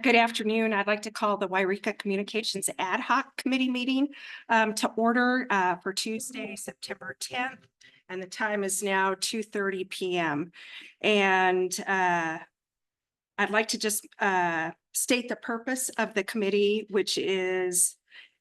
Good afternoon. I'd like to call the Yreka Communications Ad Hoc Committee meeting to order for Tuesday, September 10th. And the time is now 2:30 p.m. And I'd like to just state the purpose of the committee, which is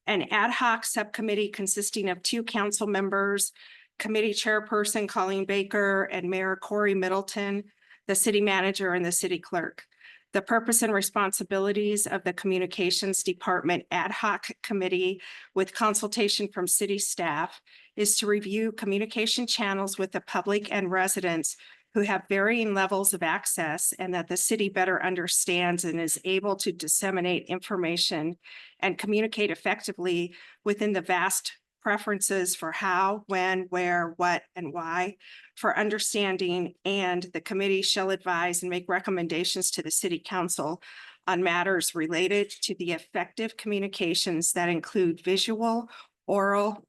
an ad hoc subcommittee consisting of 2 council members, committee chairperson Colleen Baker and Mayor Corey Middleton, the city manager and the city clerk. The purpose and responsibilities of the Communications Department Ad Hoc Committee, with consultation from city staff, is to review communication channels with the public and residents who have varying levels of access, and that the city better understands and is able to disseminate information and communicate effectively within the vast preferences for how, when, where, what, and why for understanding. And the committee shall advise and make recommendations to the city council on matters related to the effective communications that include visual, oral,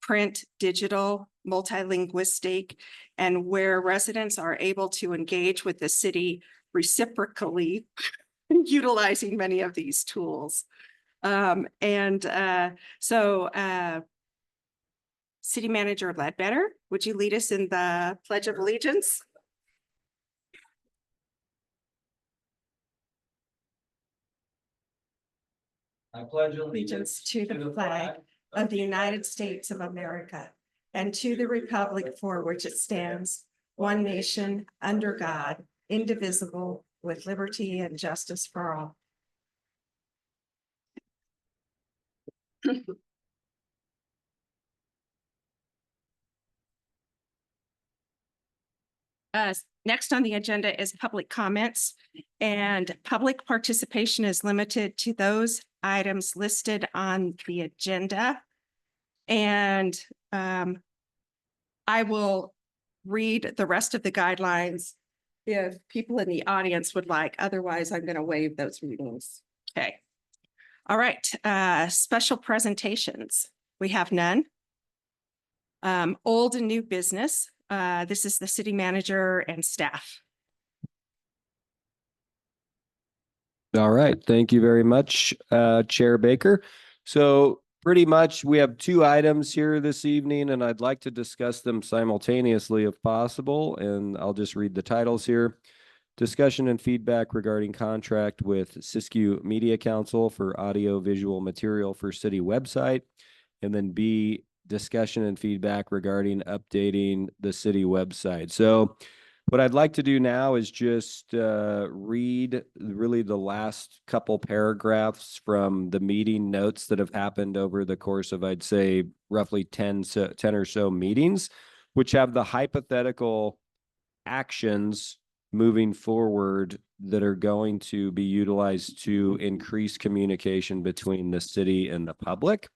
print, digital, multilinguistic, and where residents are able to engage with the city reciprocally utilizing many of these tools. City Manager Ledbetter, would you lead us in the Pledge of Allegiance? I pledge allegiance to the flag of the United States of America and to the republic for which it stands, one nation, under God, indivisible, with liberty and justice for all. Next on the agenda is public comments, and public participation is limited to those items listed on the agenda. And I will read the rest of the guidelines if people in the audience would like. Otherwise, I'm going to waive those readings. Okay. All right. Special presentations. We have none. Old and new business. This is the city manager and staff. All right. Thank you very much, Chair Baker. So pretty much we have 2 items here this evening, and I'd like to discuss them simultaneously if possible. And I'll just read the titles here. Discussion and feedback regarding contract with Siskiyou Media Council for audio visual material for city website. And then B, discussion and feedback regarding updating the city website. So what I'd like to do now is just read really the last couple paragraphs from the meeting notes that have happened over the course of, I'd say, roughly 10 or so meetings, which have the hypothetical actions moving forward that are going to be utilized to increase communication between the city and the public,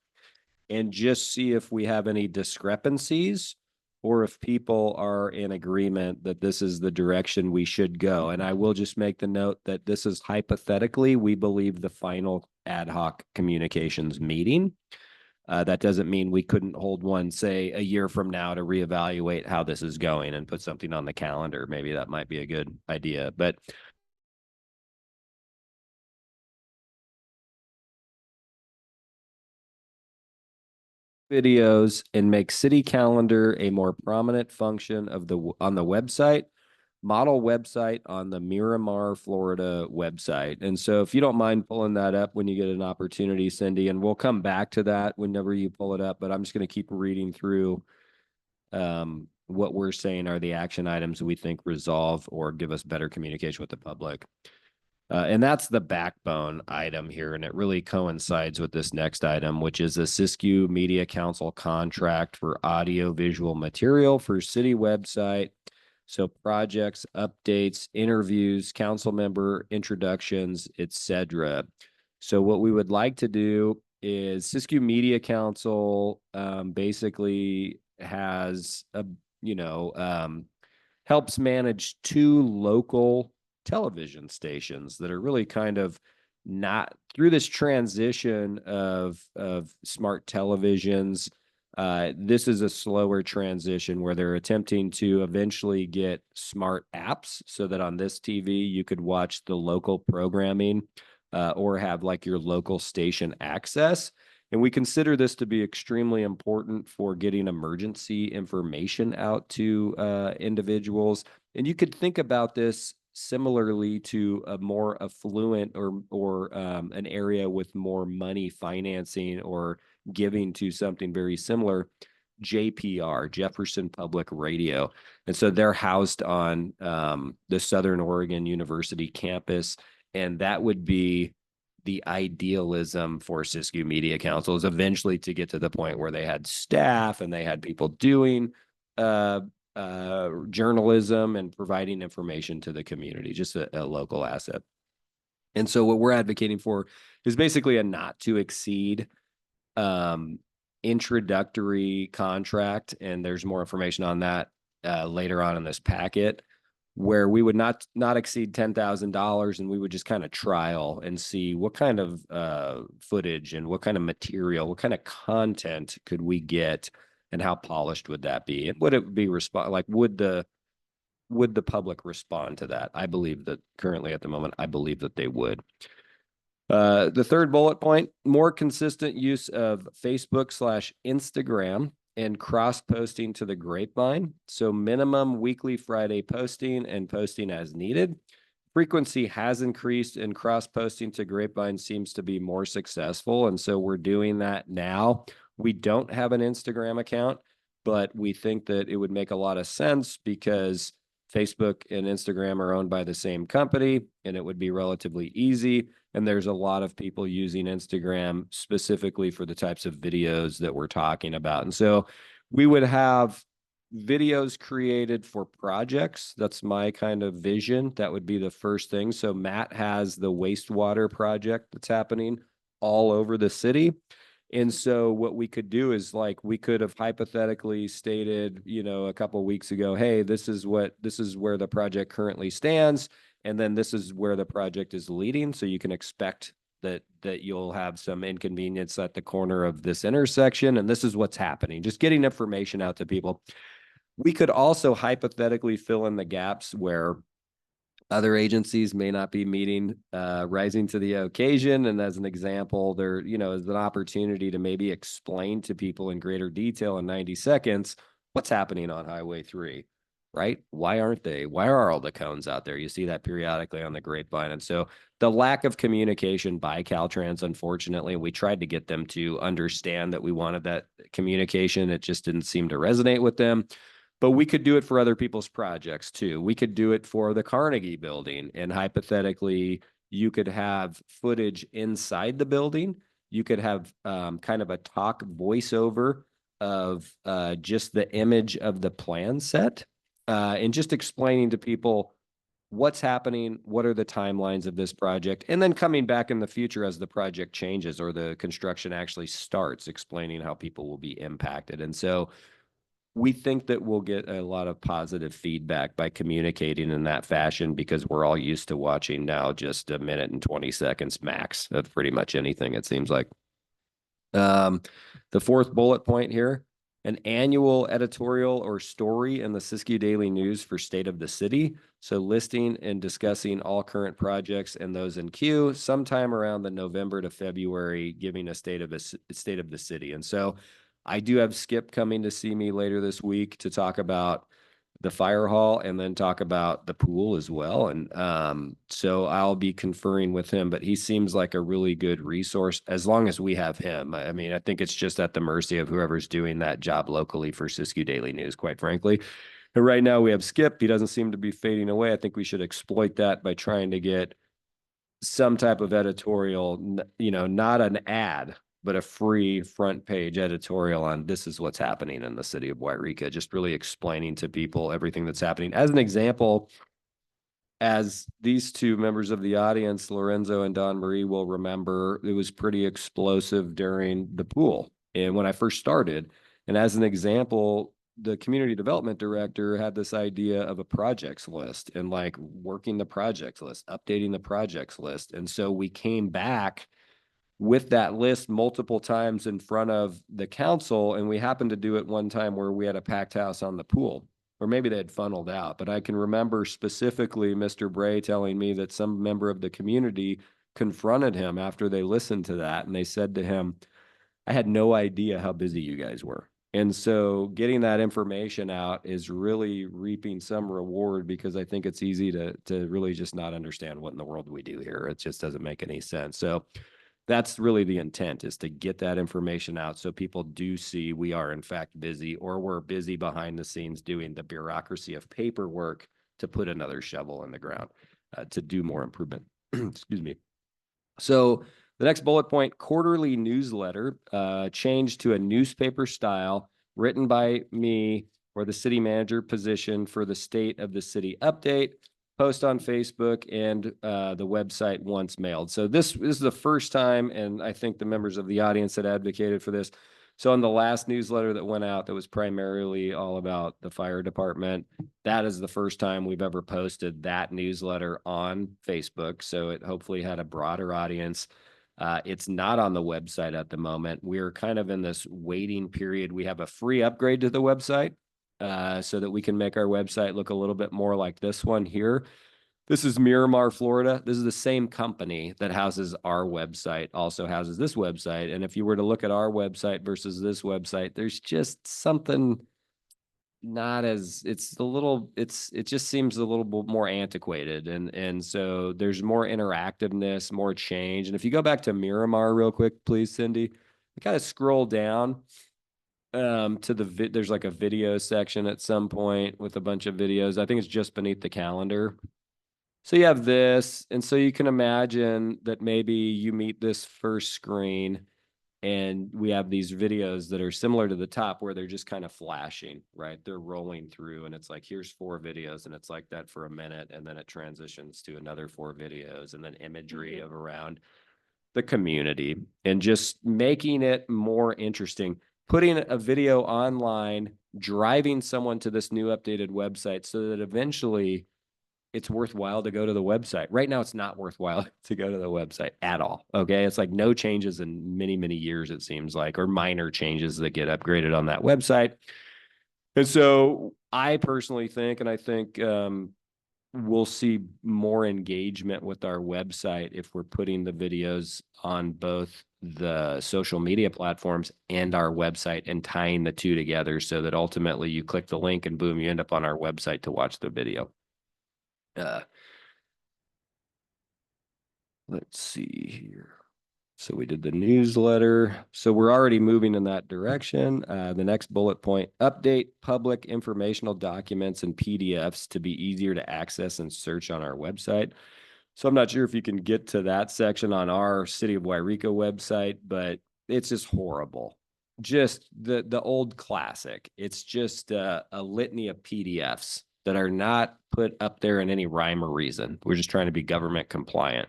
and just see if we have any discrepancies or if people are in agreement that this is the direction we should go. And I will just make the note that this is hypothetically, we believe, the final ad hoc communications meeting. That doesn't mean we couldn't hold one, say, a year from now to reevaluate how this is going and put something on the calendar. Maybe that might be a good idea. But videos and make city calendar a more prominent function of on the website, model website on the Miramar, Florida website. And so if you don't mind pulling that up when you get an opportunity, Cindy, and we'll come back to that whenever you pull it up, but I'm just going to keep reading through what we're saying are the action items we think resolve or give us better communication with the public. And that's the backbone item here, and it really coincides with this next item, which is the Siskiyou Media Council contract for audio-visual material for city website. So projects, updates, interviews, council member introductions, etc. So what we would like to do is Siskiyou Media Council basically has helps manage 2 local television stations that are really kind of not through this transition of smart televisions. This is a slower transition where they're attempting to eventually get smart apps so that on this TV you could watch the local programming or have like your local station access. And we consider this to be extremely important for getting emergency information out to individuals. And you could think about this similarly to a more affluent or an area with more money financing or giving to something very similar, JPR, Jefferson Public Radio. And so they're housed on the Southern Oregon University campus. And that would be the idealism for Siskiyou Media Council is eventually to get to the point where they had staff and they had people doing journalism and providing information to the community, just a local asset. And so what we're advocating for is basically a not to exceed introductory contract, and there's more information on that later on in this packet, where we would not exceed $10,000, and we would just kind of trial and see what kind of footage and what kind of material, what kind of content could we get, and how polished would that be, and would it be like would the public respond to that? I believe that currently at the moment, I believe that they would. The third bullet point, more consistent use of Facebook/Instagram and cross posting to the Grapevine. So minimum weekly Friday posting and posting as needed. Frequency has increased and cross posting to Grapevine seems to be more successful. And so we're doing that now. We don't have an Instagram account, but we think that it would make a lot of sense because Facebook and Instagram are owned by the same company, and it would be relatively easy. And there's a lot of people using Instagram specifically for the types of videos that we're talking about. And so we would have videos created for projects. That's my kind of vision. That would be the first thing. So Matt has the wastewater project that's happening all over the city. And so what we could do is like we could have hypothetically stated, a couple of weeks ago, hey, this is where the project currently stands. And then this is where the project is leading. So you can expect that you'll have some inconvenience at the corner of this intersection. And this is what's happening. Just getting information out to people. We could also hypothetically fill in the gaps where other agencies may not be meeting, rising to the occasion. And as an example, there, is an opportunity to maybe explain to people in greater detail in 90 seconds what's happening on Highway 3, right? Why are all the cones out there? You see that periodically on the Grapevine. And so the lack of communication by Caltrans, unfortunately, we tried to get them to understand that we wanted that communication. It just didn't seem to resonate with them. But we could do it for other people's projects too. We could do it for the Carnegie building. And hypothetically, you could have footage inside the building. You could have kind of a talk voiceover of just the image of the plan set and just explaining to people what's happening, what are the timelines of this project, and then coming back in the future as the project changes or the construction actually starts, explaining how people will be impacted. And so we think that we'll get a lot of positive feedback by communicating in that fashion because we're all used to watching now just a minute and 20 seconds max of pretty much anything, it seems like. The fourth bullet point here, an annual editorial or story in the Siskiyou Daily News for State of the City. So listing and discussing all current projects and those in queue sometime around the November to February, giving a state of the city. And so I do have Skip coming to see me later this week to talk about the fire hall and then talk about the pool as well. And so I'll be conferring with him, but he seems like a really good resource as long as we have him. I mean, I think it's just at the mercy of whoever's doing that job locally for Siskiyou Daily News, quite frankly. And right now we have Skip. He doesn't seem to be fading away. I think we should exploit that by trying to get some type of editorial, not an ad, but a free front page editorial on this is what's happening in the city of Yreka, just really explaining to people everything that's happening. As an example, as these two members of the audience, Lorenzo and Don Marie, will remember, it was pretty explosive during the pool. And when I first started, and as an example, the community development director had this idea of a projects list and like working the projects list, updating the projects list. And so we came back with that list multiple times in front of the council. And we happened to do it one time where we had a packed house on the pool, or maybe they had funneled out. But I can remember specifically Mr. Bray telling me that some member of the community confronted him after they listened to that. And they said to him, I had no idea how busy you guys were. And so getting that information out is really reaping some reward, because I think it's easy to really just not understand what in the world we do here. It just doesn't make any sense. So that's really the intent, is to get that information out so people do see we are in fact busy, or we're busy behind the scenes doing the bureaucracy of paperwork to put another shovel in the ground, to do more improvement. Excuse me. So the next bullet point, quarterly newsletter, changed to a newspaper style, written by me or the city manager position for the state of the city update, post on Facebook, and the website once mailed. So this is the first time, and I think the members of the audience had advocated for this. So on the last newsletter that went out, that was primarily all about the fire department, that is the first time we've ever posted that newsletter on Facebook. So it hopefully had a broader audience. It's not on the website at the moment. We're kind of in this waiting period. We have a free upgrade to the website, so that we can make our website look a little bit more like this one here. This is Miramar, Florida. This is the same company that houses our website, also houses this website. And if you were to look at our website versus this website, there's just something not as, it just seems a little bit more antiquated. And so there's more interactiveness, more change. And if you go back to Miramar real quick, please, Cindy, you kind of scroll down to there's like a video section at some point with a bunch of videos. I think it's just beneath the calendar. So you have this, and so you can imagine that maybe you meet this first screen, and we have these videos that are similar to the top, where they're just kind of flashing, right? They're rolling through, and it's like, here's 4 videos, and it's like that for a minute, and then it transitions to another 4 videos, and then imagery of around the community, and just making it more interesting, putting a video online, driving someone to this new updated website so that eventually it's worthwhile to go to the website. Right now, it's not worthwhile to go to the website at all. Okay. It's like no changes in many, many years, it seems like, or minor changes that get upgraded on that website. And so I personally think, and I think we'll see more engagement with our website if we're putting the videos on both the social media platforms and our website, and tying the two together so that ultimately you click the link and boom, you end up on our website to watch the video. Let's see here. So we did the newsletter. So we're already moving in that direction. The next bullet point, update public informational documents and PDFs to be easier to access and search on our website. So I'm not sure if you can get to that section on our City of Yreka website, but it's just horrible. Just the old classic. It's just a litany of PDFs that are not put up there in any rhyme or reason. We're just trying to be government compliant.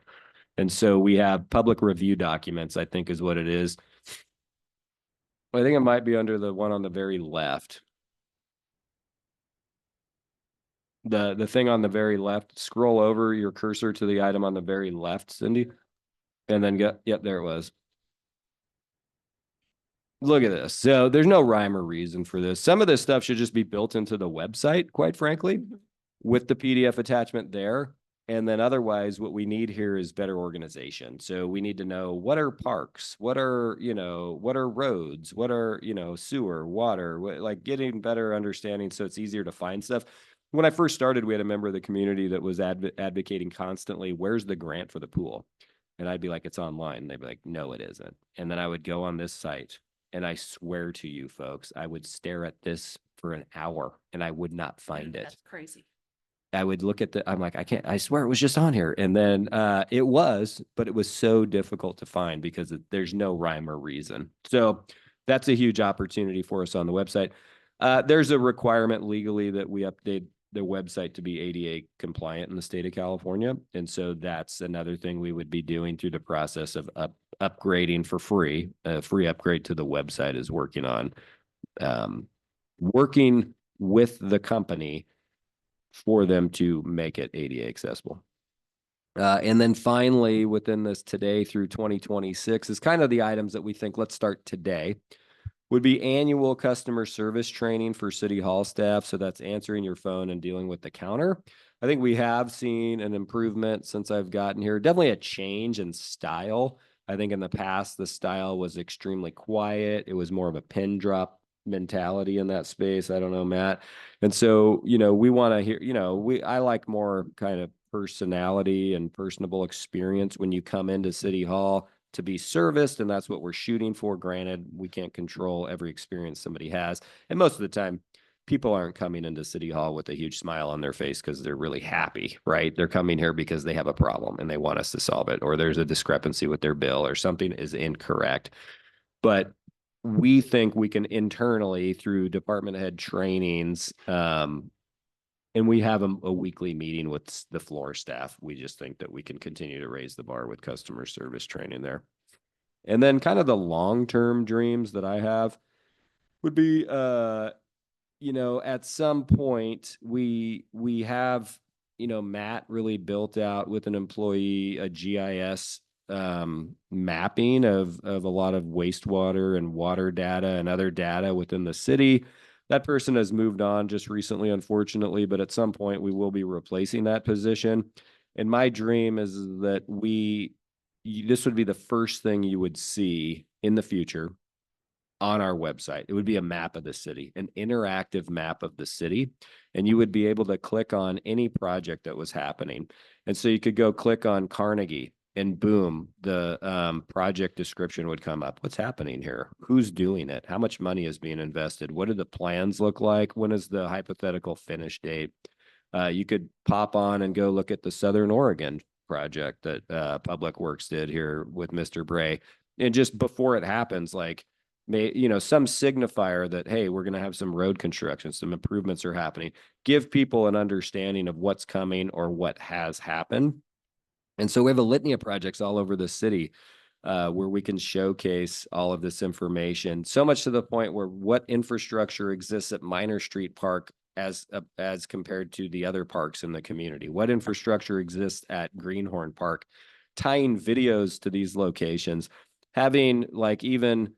And so we have public review documents, I think is what it is. I think it might be under the one on the very left. The thing on the very left, scroll over your cursor to the item on the very left, Cindy, and then go, yep, there it was. Look at this. So there's no rhyme or reason for this. Some of this stuff should just be built into the website, quite frankly, with the PDF attachment there. And then otherwise, what we need here is better organization. So we need to know, what are parks? What are, what are roads? What are, sewer, water, like getting better understanding so it's easier to find stuff. When I first started, we had a member of the community that was advocating constantly, where's the grant for the pool? And I'd be like, it's online. And they'd be like, no, it isn't. And then I would go on this site, and I swear to you folks, I would stare at this for an hour and I would not find it. That's crazy. I would look at I'm like, I swear it was just on here. And then it was, but it was so difficult to find because there's no rhyme or reason. So that's a huge opportunity for us on the website. There's a requirement legally that we update the website to be ADA compliant in the state of California. And so that's another thing we would be doing through the process of upgrading for free. A free upgrade to the website is working on working with the company for them to make it ADA accessible. And then finally, within this today through 2026 is kind of the items that we think, let's start today, would be annual customer service training for city hall staff. So that's answering your phone and dealing with the counter. I think we have seen an improvement since I've gotten here, definitely a change in style. I think in the past, the style was extremely quiet. It was more of a pin drop mentality in that space. I don't know, Matt. And so, we want to hear, I like more kind of personality and personable experience when you come into City Hall to be serviced. And that's what we're shooting for. Granted, we can't control every experience somebody has. And most of the time, people aren't coming into City Hall with a huge smile on their face because they're really happy, right? They're coming here because they have a problem and they want us to solve it, or there's a discrepancy with their bill, or something is incorrect. But we think we can internally, through department head trainings, and we have a weekly meeting with the floor staff. We just think that we can continue to raise the bar with customer service training there. And then kind of the long-term dreams that I have would be, at some point we have, Matt really built out with an employee a GIS mapping of a lot of wastewater and water data and other data within the city. That person has moved on just recently, unfortunately, but at some point we will be replacing that position. And my dream is that this would be the first thing you would see in the future on our website. It would be a map of the city, an interactive map of the city. And you would be able to click on any project that was happening. And so you could go click on Carnegie and boom, the project description would come up. What's happening here? Who's doing it? How much money is being invested? What do the plans look like? When is the hypothetical finish date? You could pop on and go look at the Southern Oregon project that Public Works did here with Mr. Bray. And just before it happens, like, some signifier that, hey, we're going to have some road construction, some improvements are happening. Give people an understanding of what's coming or what has happened. And so we have a litany of projects all over the city where we can showcase all of this information, so much to the point where what infrastructure exists at Minor Street Park as compared to the other parks in the community, what infrastructure exists at Greenhorn Park, tying videos to these locations, having like even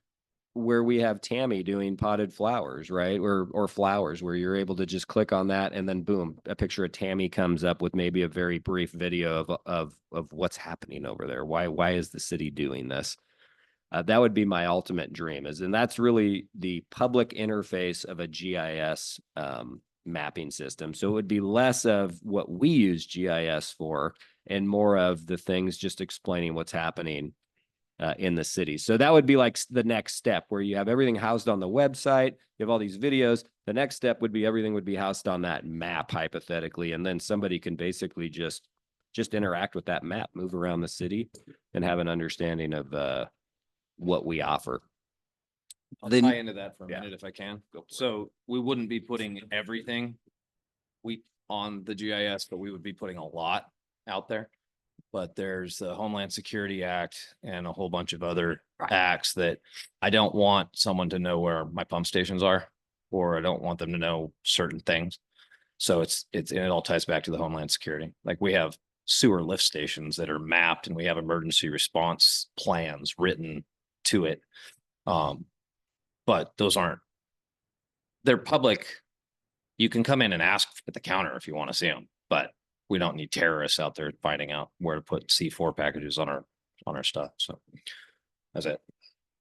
where we have Tammy doing potted flowers, right? Or flowers, where you're able to just click on that and then boom, a picture of Tammy comes up with maybe a very brief video of what's happening over there. Why is the city doing this? That would be my ultimate dream, and that's really the public interface of a GIS mapping system. So it would be less of what we use GIS for and more of the things just explaining what's happening in the city. So that would be like the next step, where you have everything housed on the website. You have all these videos. The next step would be everything would be housed on that map, hypothetically, and then somebody can basically just interact with that map, move around the city, and have an understanding of what we offer. I'll Then- tie into that for a Yeah. minute if I can. So we wouldn't be putting everything on the GIS, but we would be putting a lot out there. But there's the Homeland Security Act and a whole bunch of other acts that I don't want someone to know where my pump stations are, or I don't want them to know certain things. So and it all ties back to the Homeland Security. Like, we have sewer lift stations that are mapped and we have emergency response plans written to it. But they're public. You can come in and ask at the counter if you want to see them, but we don't need terrorists out there finding out where to put C4 packages on our stuff. So that's it.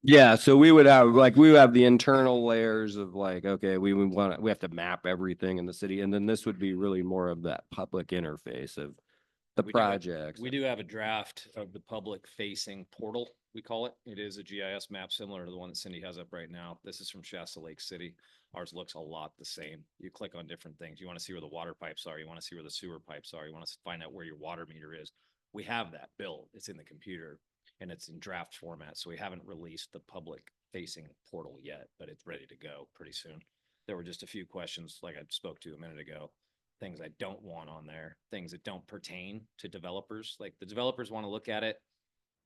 Yeah, so we would have the internal layers of like, okay, we have to map everything in the city, and then this would be really more of that public interface of the projects. We do have a draft of the public facing portal, we call it. It is a GIS map similar to the one that Cindy has up right now. This is from Shasta Lake City. Ours looks a lot the same. You click on different things. You want to see where the water pipes are. You want to see where the sewer pipes are. You want to find out where your water meter is. We have that built. It's in the computer and it's in draft format. So we haven't released the public facing portal yet, but it's ready to go pretty soon. There were just a few questions like I spoke to a minute ago. Things I don't want on there, things that don't pertain to developers. Like, the developers want to look at it.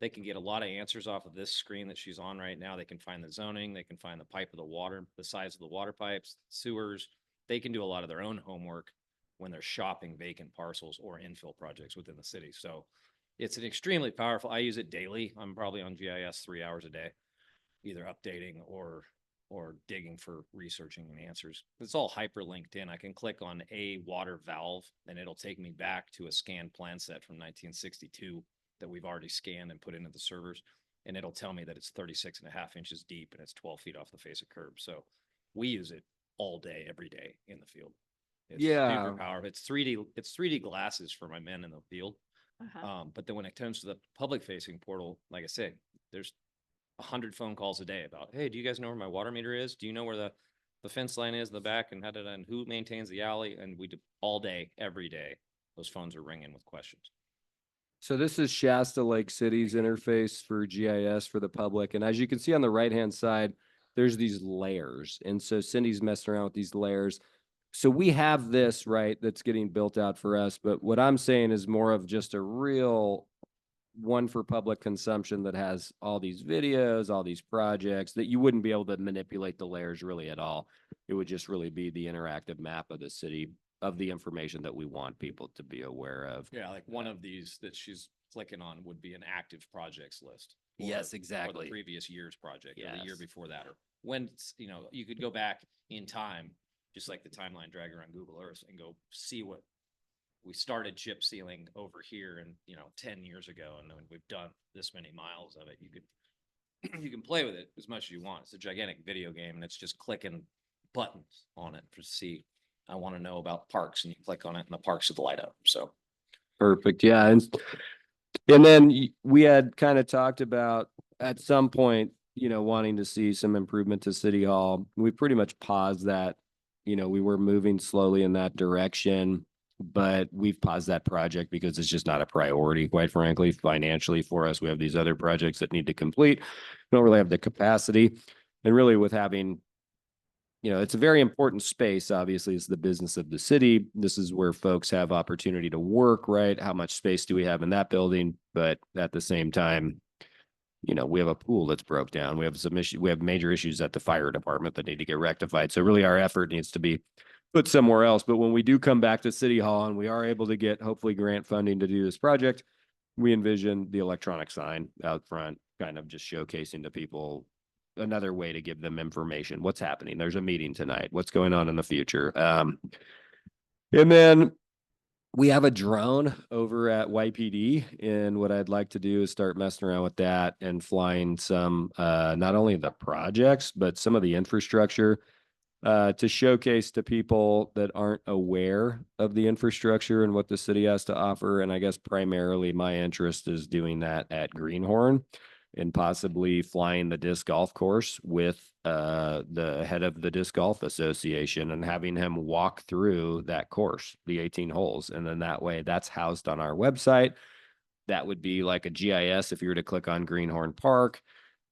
They can get a lot of answers off of this screen that she's on right now. They can find the zoning, they can find the pipe of the water, the size of the water pipes, sewers. They can do a lot of their own homework. when they're shopping vacant parcels or infill projects within the city. So it's an extremely powerful, I use it daily. I'm probably on GIS 3 hours a day, either updating or digging for researching and answers. It's all hyperlinked in. I can click on a water valve and it'll take me back to a scanned plan set from 1962 that we've already scanned and put into the servers. And it'll tell me that it's 36.5 inches deep and it's 12 feet off the face of curb. So we use it all day, every day in the field. It's Yeah. super powerful. It's 3D glasses for my men in the field. Uh-huh. But then when it comes to the public facing portal, like I said, there's 100 phone calls a day about, hey, do you guys know where my water meter is? Do you know where the fence line is in the back and and who maintains the alley? And we do all day, every day. Those phones are ringing with questions. So this is Shasta Lake City's interface for GIS for the public. And as you can see on the right-hand side, there's these layers. And so Cindy's messing around with these layers. So we have this, right, that's getting built out for us. But what I'm saying is more of just a real one for public consumption that has all these videos, all these projects that you wouldn't be able to manipulate the layers really at all. It would just really be the interactive map of the city, of the information that we want people to be aware of. Yeah, like one of these that she's clicking on would be an active projects list. Yes, Or exactly. the previous year's project or the year Yes. before that, or when, you could go back in time, just like the timeline dragger on Google Earth, and go see what we started chip sealing over here and 10 years ago, and then we've done this many miles of it. You can play with it as much as you want. It's a gigantic video game, and it's just clicking buttons on it to see. I want to know about parks, and you click on it, and the parks will light up. So Perfect. Yeah. And then we had kind of talked about at some point, wanting to see some improvement to City Hall. We pretty much paused that. We were moving slowly in that direction, but we've paused that project because it's just not a priority, quite frankly, financially for us. We have these other projects that need to complete. We don't really have the capacity. And really with having, it's a very important space. Obviously, it's the business of the city. This is where folks have opportunity to work, right? How much space do we have in that building? But at the same time, we have a pool that's broke down. We have some issues. We have major issues at the fire department that need to get rectified. So really our effort needs to be put somewhere else. But when we do come back to City Hall and we are able to get hopefully grant funding to do this project, we envision the electronic sign out front, kind of just showcasing to people another way to give them information. What's happening? There's a meeting tonight. What's going on in the future? And then we have a drone over at YPD, and what I'd like to do is start messing around with that and flying some, not only the projects, but some of the infrastructure to showcase to people that aren't aware of the infrastructure and what the city has to offer. And I guess primarily my interest is doing that at Greenhorn and possibly flying the disc golf course with the head of the Disc Golf Association and having him walk through that course, the 18 holes. And then that way that's housed on our website. That would be like a GIS if you were to click on Greenhorn Park.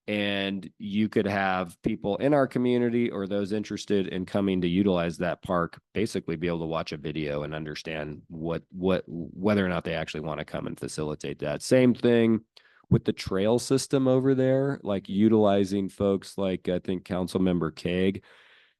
And you could have people in our community or those interested in coming to utilize that park basically be able to watch a video and understand whether or not they actually want to come and facilitate that. Same thing with the trail system over there, like utilizing folks like I think Councilmember Kaeg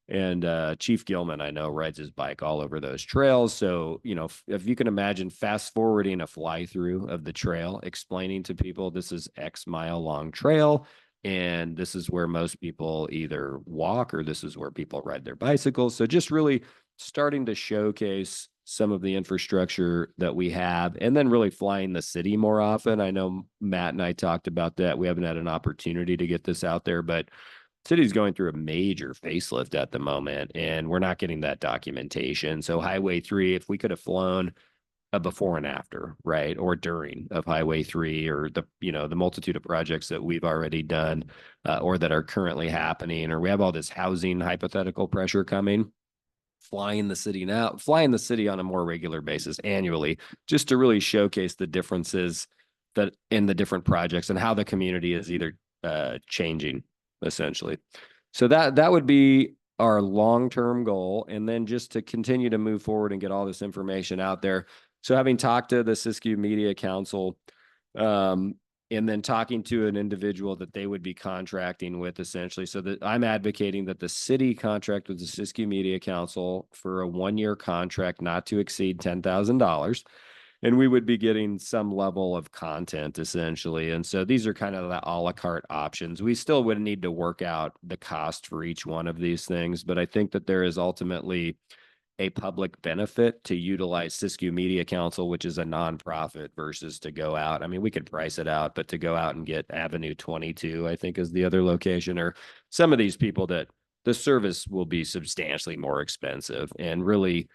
and Chief Gilman, I know, rides his bike all over those trails. So, if you can imagine fast forwarding a fly through of the trail, explaining to people this is X mile long trail. And this is where most people either walk or this is where people ride their bicycles. So just really starting to showcase some of the infrastructure that we have and then really flying the city more often. I know Matt and I talked about that. We haven't had an opportunity to get this out there, but city's going through a major facelift at the moment and we're not getting that documentation. So Highway 3, if we could have flown a before and after, right? Or during of Highway 3 or the multitude of projects that we've already done or that are currently happening, or we have all this housing hypothetical pressure coming, flying the city on a more regular basis annually, just to really showcase the differences that in the different projects and how the community is either changing essentially. So that would be our long-term goal. And then just to continue to move forward and get all this information out there. So having talked to the Siskiyou Media Council, and then talking to an individual that they would be contracting with essentially. So that I'm advocating that the city contract with the Siskiyou Media Council for a 1-year contract not to exceed $10,000. And we would be getting some level of content essentially. And so these are kind of the a la carte options. We still would need to work out the cost for each one of these things, but I think that there is ultimately a public benefit to utilize Siskiyou Media Council, which is a nonprofit, versus to go out. I mean, we could price it out, but to go out and get Avenue 22, I think is the other location, or some of these people that the service will be substantially more expensive, and really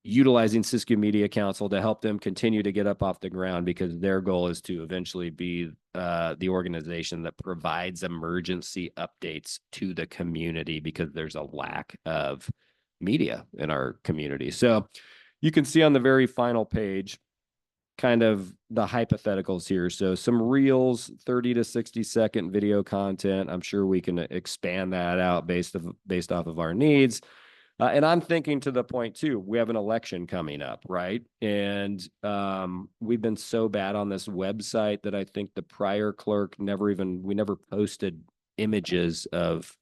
utilizing Siskiyou Media Council to help them continue to get up off the ground, because their goal is to eventually be the organization that provides emergency updates to the community, because there's a lack of media in our community. So you can see on the very final page kind of the hypotheticals here. So some reels, 30 to 60-second video content. I'm sure we can expand that out based off of our needs. And I'm thinking to the point too, we have an election coming up, right? And we've been so bad on this website that I think the prior clerk we never posted images of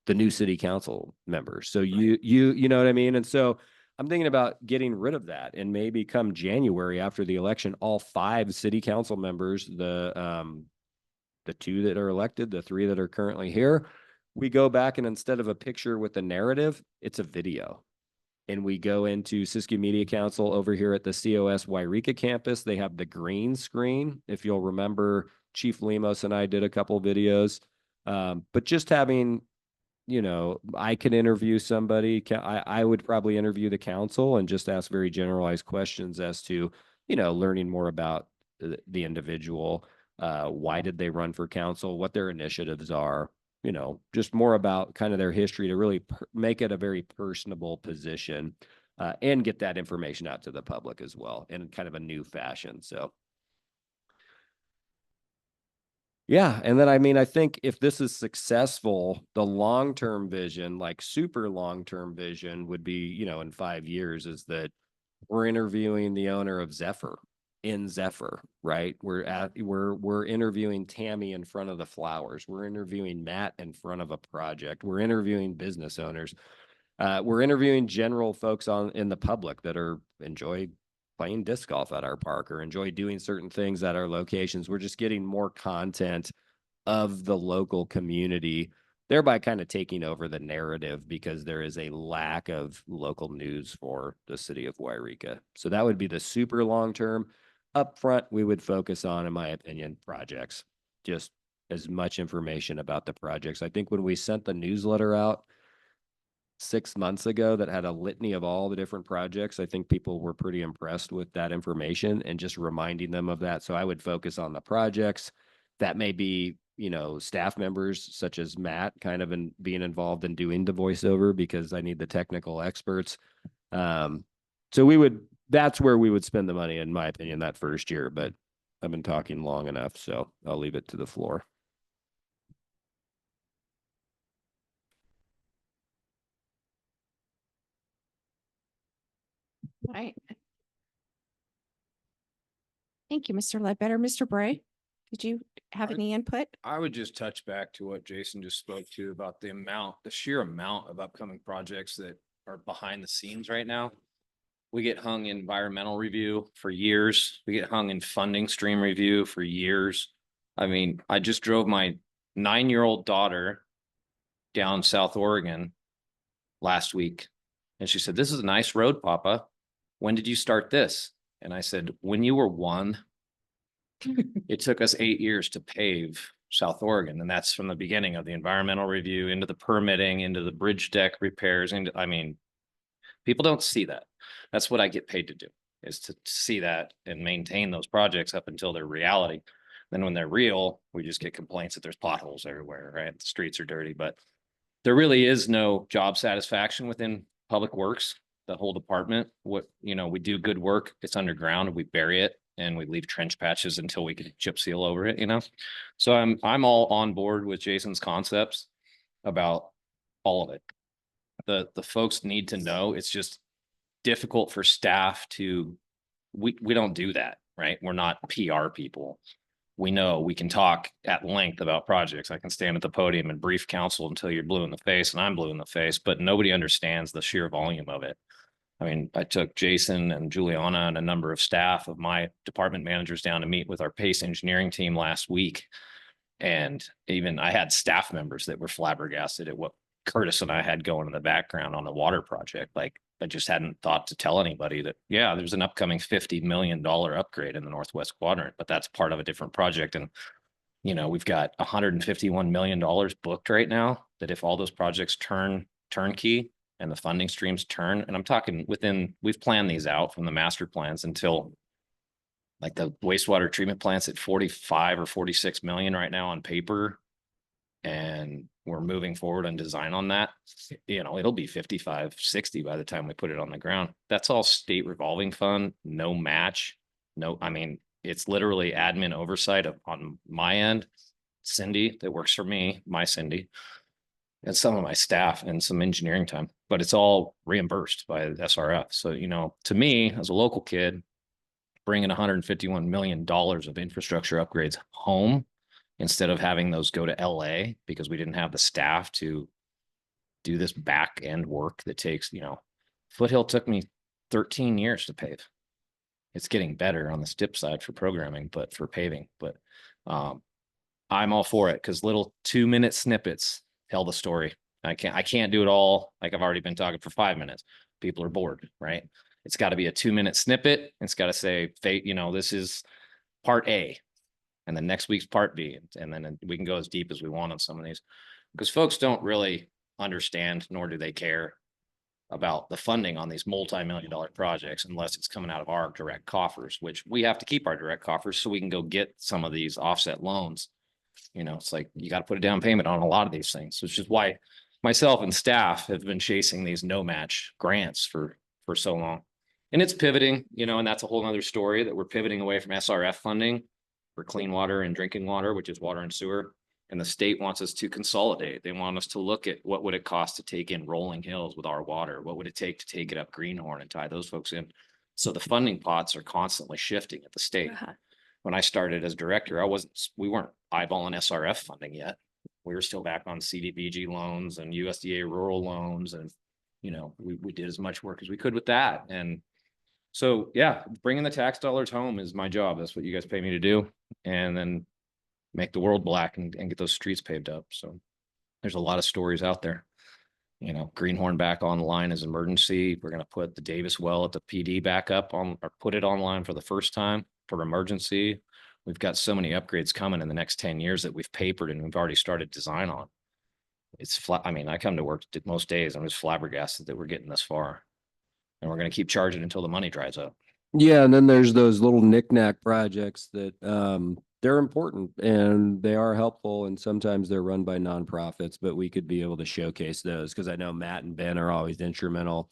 the new city council members. So you know what I mean? And so I'm thinking about getting rid of that, and maybe come January after the election, all 5 city council members, the 2 that are elected, the 3 that are currently here, we go back, and instead of a picture with a narrative, it's a video. And we go into Siskiyou Media Council over here at the COS Yreka campus. They have the green screen. If you'll remember, Chief Lemos and I did a couple videos. But just having, I could interview somebody. I would probably interview the council and just ask very generalized questions as to, learning more about the individual. Why did they run for council? What their initiatives are, just more about kind of their history, to really make it a very personable position, and get that information out to the public as well in kind of a new fashion. So yeah. And then, I think if this is successful, the long-term vision, like super long-term vision, would be, in 5 years, is that we're interviewing the owner of Zephyr in Zephyr, right? We're interviewing Tammy in front of the flowers. We're interviewing Matt in front of a project. We're interviewing business owners. We're interviewing general folks in the public that enjoy playing disc golf at our park, or enjoy doing certain things at our locations. We're just getting more content of the local community, thereby kind of taking over the narrative, because there is a lack of local news for the city of Yreka. So that would be the super long term. Up front, we would focus on, in my opinion, projects, just as much information about the projects. I think when we sent the newsletter out 6 months ago that had a litany of all the different projects, I think people were pretty impressed with that information, and just reminding them of that. So I would focus on the projects. That may be, staff members such as Matt kind of being involved in doing the voiceover, because I need the technical experts. So that's where we would spend the money, in my opinion, that first year. But I've been talking long enough, so I'll leave it to the floor. Right. Thank you, Mr. Ledbetter. Mr. Bray, did you have any input? I would just touch back to what Jason just spoke to about the sheer amount of upcoming projects that are behind the scenes right now. We get hung in environmental review for years. We get hung in funding stream review for years. I mean, I just drove my 9-year-old daughter down South Oregon last week, and she said, "This is a nice road, Papa. When did you start this?" And I said, "When you were 1." It took us 8 years to pave South Oregon. And that's from the beginning of the environmental review into the permitting, into the bridge deck repairs. People don't see that. That's what I get paid to do, is to see that and maintain those projects up until they're reality. Then when they're real, we just get complaints that there's potholes everywhere, right? The streets are dirty, but there really is no job satisfaction within public works, the whole department. We do good work. It's underground. We bury it, and we leave trench patches until we can chip seal over it, So I'm all on board with Jason's concepts about all of it. The folks need to know. It's just difficult for staff to, we don't do that, right? We're not PR people. we know we can talk at length about projects. I can stand at the podium and brief council until you're blue in the face and I'm blue in the face, but nobody understands the sheer volume of it. I mean, I took Jason and Juliana and a number of staff of my department managers down to meet with our PACE engineering team last week. And even I had staff members that were flabbergasted at what Curtis and I had going in the background on the water project. Like, I just hadn't thought to tell anybody that, yeah, there's an upcoming $50 million upgrade in the Northwest Quadrant, but that's part of a different project. And, you know, we've got $151 million booked right now that if all those projects turnkey and the funding streams turn, and I'm talking we've planned these out from the master plans until like the wastewater treatment plants at 45 or 46 million right now on paper. And we're moving forward on design on that. You know, it'll be 55, 60 by the time we put it on the ground. That's all state revolving fund, no match. No, I mean, it's literally admin oversight on my end. Cindy that works for me, my Cindy, and some of my staff and some engineering time, but it's all reimbursed by the SRF. So, you know, to me as a local kid, bringing $151 million of infrastructure upgrades home instead of having those go to LA because we didn't have the staff to do this back end work that takes, you know, Foothill took me 13 years to pave. It's getting better on the STIP side for programming, but for paving, but I'm all for it because little 2-minute snippets tell the story. I can't do it all. Like I've already been talking for 5 minutes. People are bored, right? It's got to be a 2-minute snippet. It's got to say, you know, this is part A and then next week's part B. And then we can go as deep as we want on some of these because folks don't really understand, nor do they care about the funding on these multi-million-dollar projects unless it's coming out of our direct coffers, which we have to keep our direct coffers so we can go get some of these offset loans. You know, it's like you got to put a down payment on a lot of these things, which is why myself and staff have been chasing these no match grants for so long. And it's pivoting, you know, and that's a whole nother story that we're pivoting away from SRF funding for clean water and drinking water, which is water and sewer. And the state wants us to consolidate. They want us to look at what would it cost to take in Rolling Hills with our water? What would it take to take it up Greenhorn and tie those folks in? So the funding pots are constantly shifting at the state. When I started as director, we weren't eyeballing SRF funding yet. We were still back on CDBG loans and USDA rural loans. And, you know, we did as much work as we could with that. And so, yeah, bringing the tax dollars home is my job. That's what you guys pay me to do. And then make the world black and get those streets paved up. So there's a lot of stories out there. You know, Greenhorn back online as emergency. We're going to put the Davis well at the PD back up on, or put it online for the first time for emergency. We've got so many upgrades coming in the next 10 years that we've papered and we've already started design on. It's flat. I mean, I come to work most days. I'm just flabbergasted that we're getting this far and we're going to keep charging until the money dries up. Yeah. And then there's those little knick-knack projects that, they're important and they are helpful. And sometimes they're run by nonprofits, but we could be able to showcase those because I know Matt and Ben are always instrumental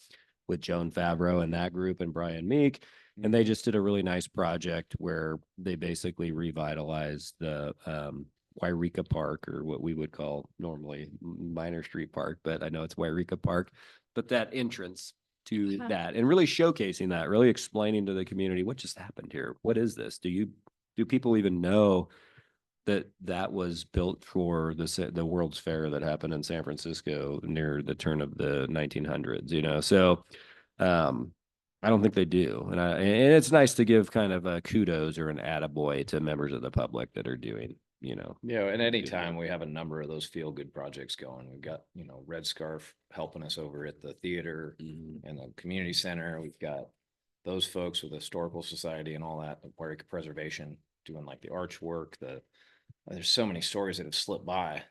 with Joan Favreau and that group and Brian Meek. And they just did a really nice project where they basically revitalized the Yreka Park, or what we would call normally Minor Street Park, but I know it's Yreka Park. But that entrance to that and really showcasing that, really explaining to the community what just happened here. What is this? Do people even know that was built for the World's Fair that happened in San Francisco near the turn of the 1900s? You know, so I don't think they do, and it's nice to give kind of a kudos or an attaboy to members of the public that are doing, you know. Yeah, and anytime we have a number of those feel good projects going, we've got, you know, Red Scarf helping us over at the theater and the community center. We've got those folks with the Historical Society and all that, Yreka Preservation, doing like the arch work. There's so many stories that have slipped by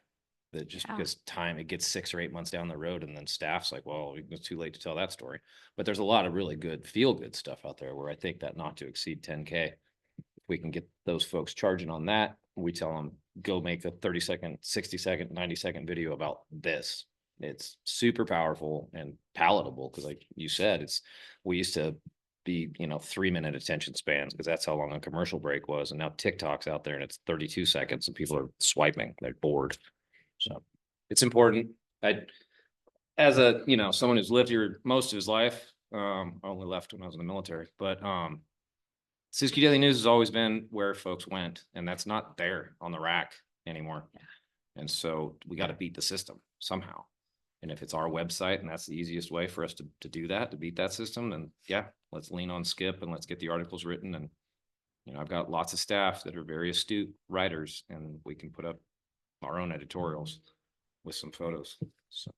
that just because time, it gets 6 or 8 months down the road and then staff's like, well, it's too late to tell that story. But there's a lot of really good feel good stuff out there where I think that not to exceed 10K, if we can get those folks charging on that, we tell them go make a 30-second, 60-second, 90-second video about this. It's super powerful and palatable because like you said, we used to be, you know, 3-minute attention spans because that's how long a commercial break was. And now TikTok's out there and it's 32 seconds and people are swiping, they're bored. So it's important. As a, you know, someone who's lived here most of his life, I only left when I was in the military, but Siskiyou Daily News has always been where folks went, and that's not there on the rack anymore. And so we got to beat the system somehow. And if it's our website and that's the easiest way for us to do that, to beat that system, then yeah, let's lean on Skip and let's get the articles written. And, you know, I've got lots of staff that are very astute writers, and we can put up our own editorials with some photos. So.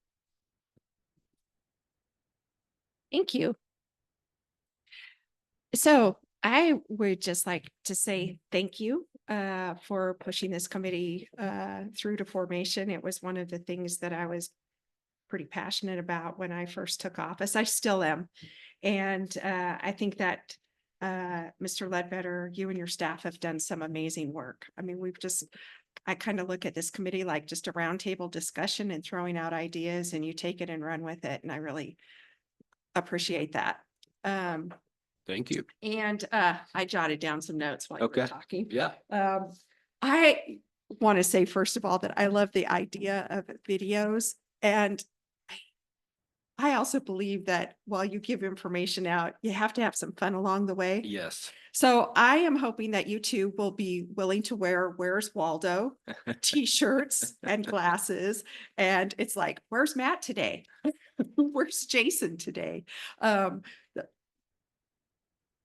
Thank you. So I would just like to say thank you for pushing this committee through to formation. It was one of the things that I was pretty passionate about when I first took office. I still am. And I think that Mr. Ledbetter, you and your staff have done some amazing work. I mean, I kind of look at this committee like just a roundtable discussion and throwing out ideas, and you take it and run with it. And I really appreciate that. Thank you. And I jotted down some notes while you Okay. were talking. Yeah. I want to say, first of all, that I love the idea of videos. And I also believe that while you give information out, you have to have some fun along the way. Yes. So I am hoping that you two will be willing to wear Where's Waldo t-shirts and glasses. And it's like, where's Matt today? Where's Jason today?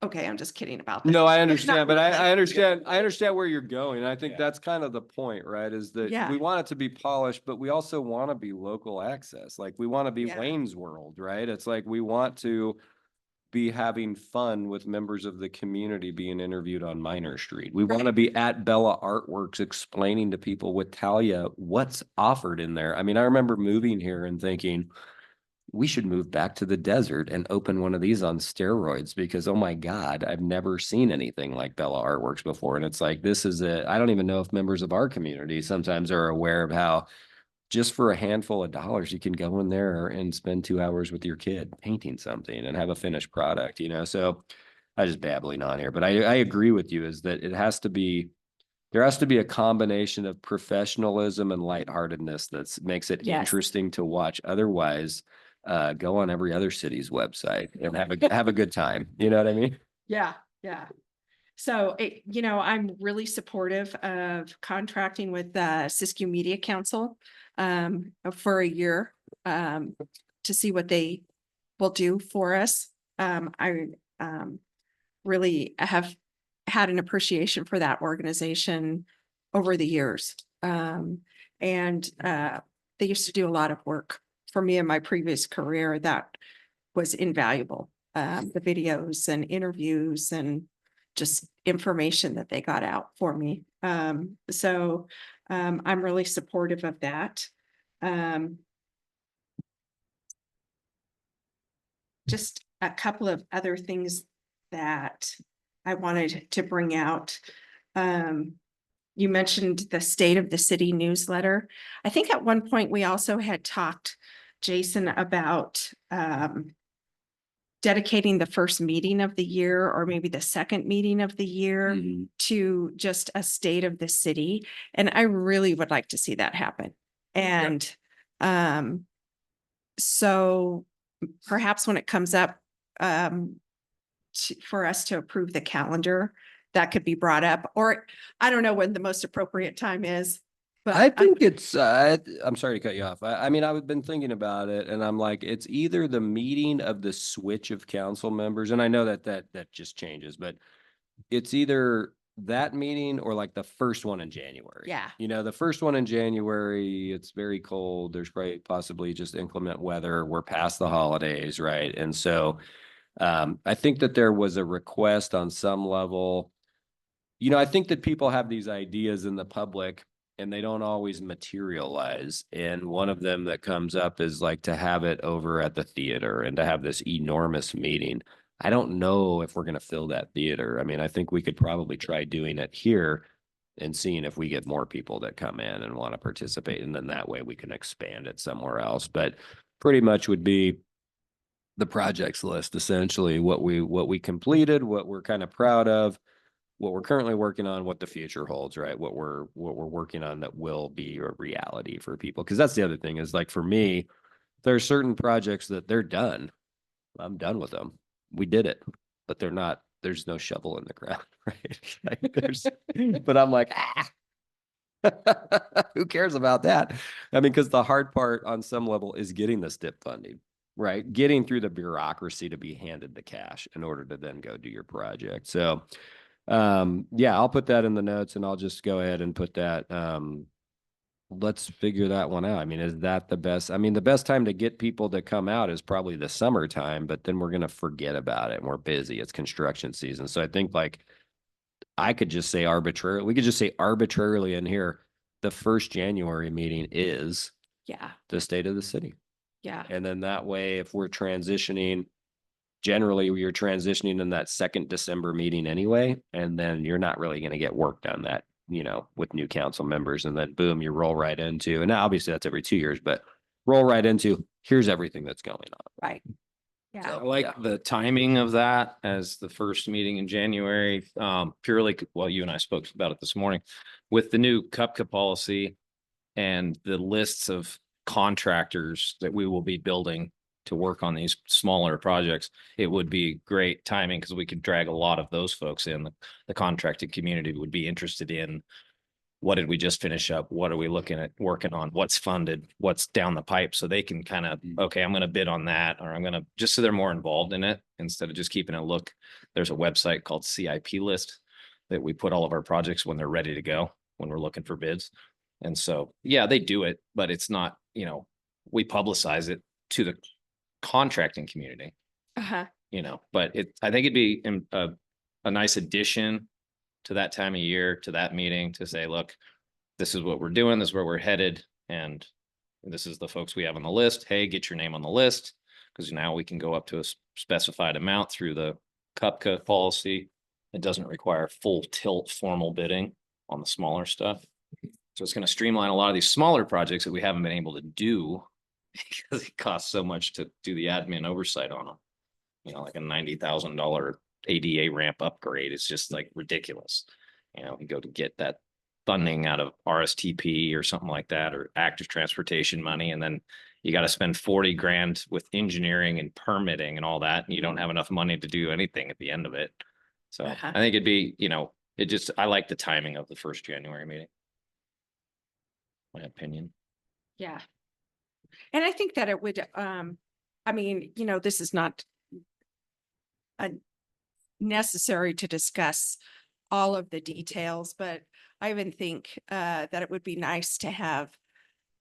Okay, I'm just kidding about that. No, I It's understand, not but really- I understand where you're going. I think that's kind of the point, right? Is that Yeah. we want it to be polished, but we also want to be local access. Like we want to be Yeah. Wayne's World, right? It's like we want to be having fun with members of the community being interviewed on Minor Street. We want to be at Bella Artworks explaining to people with Talia what's offered in there. I mean, I remember moving here and thinking, we should move back to the desert and open one of these on steroids because, oh my God, I've never seen anything like Bella Artworks before. And it's like, I don't even know if members of our community sometimes are aware of how just for a handful of dollars, you can go in there and spend 2 hours with your kid painting something and have a finished product, you know? So I just babbling on here, but I agree with you is that there has to be a combination of professionalism and lightheartedness that makes it Yes. interesting to watch. Otherwise, go on every other city's website and have a good time. You know what I mean? Yeah, yeah. So, I'm really supportive of contracting with the Siskiyou Media Council for a year to see what they will do for us. I really have had an appreciation for that organization over the years. And they used to do a lot of work for me in my previous career that was invaluable. The videos and interviews and just information that they got out for me. So I'm really supportive of that. Just a couple of other things that I wanted to bring out. You mentioned the State of the City newsletter. I think at one point we also had talked, Jason, about dedicating the first meeting of the year or maybe the second meeting of the year to just a state of the city. And I really would like to see that happen. And so perhaps when it comes up for us to approve the calendar, that could be brought up, or I don't know when the most appropriate time is. But I think it's, I'm sorry to cut you off. I mean, I've been thinking about it and I'm like, it's either the meeting of the switch of council members. And I know that just changes, but it's either that meeting or like the first one in January. Yeah. You know, the first one in January, it's very cold. There's probably possibly just inclement weather. We're past the holidays, right? And so I think that there was a request on some level. You know, I think that people have these ideas in the public and they don't always materialize. And one of them that comes up is like to have it over at the theater and to have this enormous meeting. I don't know if we're going to fill that theater. I mean, I think we could probably try doing it here and seeing if we get more people that come in and want to participate. And then that way we can expand it somewhere else. But pretty much would be the projects list, essentially what we completed, what we're kind of proud of, what we're currently working on, what the future holds, right? What we're working on that will be a reality for people. Cause that's the other thing is like, for me, there are certain projects that they're done. I'm done with them. We did it, but they're not there's no shovel in the ground, right? Like there's, but I'm like, who cares about that? I mean, because the hard part on some level is getting the STIP funding, right? Getting through the bureaucracy to be handed the cash in order to then go do your project. So, yeah, I'll put that in the notes and I'll just go ahead and put that, let's figure that one out. I mean, is that the best? I mean, the best time to get people to come out is probably the summertime, but then we're going to forget about it and we're busy. It's construction season. So I think like I could just say arbitrarily, we could just say arbitrarily in here, the first January meeting is Yeah, the state of the city. yeah, And then that way, if we're transitioning, generally you're transitioning in that second December meeting anyway, and then you're not really going to get work done that, you know, with new council members. And then boom, you roll right into, and obviously that's every 2 years, but roll right into, here's everything that's going on. right. Yeah, I like the timing of that as the first meeting in January, purely, well, you and I spoke about it this morning with the new CUPCA policy and the lists of contractors that we will be building to work on these smaller projects. It would be great timing because we could drag a lot of those folks in. The contracting community would be interested in what did we just finish up? What are we looking at working on? What's funded? What's down the pipe? So they can kind of, okay, I'm going to bid on that, or I'm going to, just so they're more involved in it instead of just keeping a look. There's a website called CIP list that we put all of our projects when they're ready to go, when we're looking for bids. And so, yeah, they do it, but it's not, you know, we publicize it to the contracting community, uh-huh, you know, but I think it'd be a nice addition to that time of year, to that meeting, to say, look, this is what we're doing, this is where we're headed, and this is the folks we have on the list. Hey, get your name on the list, because now we can go up to a specified amount through the CUPCA policy. It doesn't require full tilt formal bidding on the smaller stuff. So it's going to streamline a lot of these smaller projects that we haven't been able to do because it costs so much to do the admin oversight on them. You know, like a $90,000 ADA ramp upgrade is just like ridiculous. You know, you go to get that funding out of RSTP or something like that, or active transportation money, and then you got to spend 40 grand with engineering and permitting and all that, and you don't have enough money to do anything at the end of it. So Uh-huh. I think it'd be, you know, I like the timing of the first January meeting. My opinion. yeah. And I think that it would, I mean, you know, this is not necessary to discuss all of the details, but I even think that it would be nice to have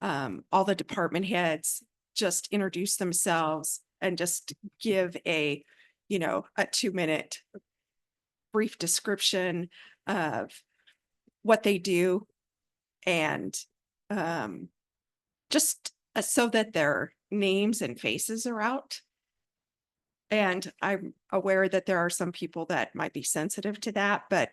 all the department heads just introduce themselves and just give a, you know, a 2-minute brief description of what they do, and just so that their names and faces are out. And I'm aware that there are some people that might be sensitive to that, but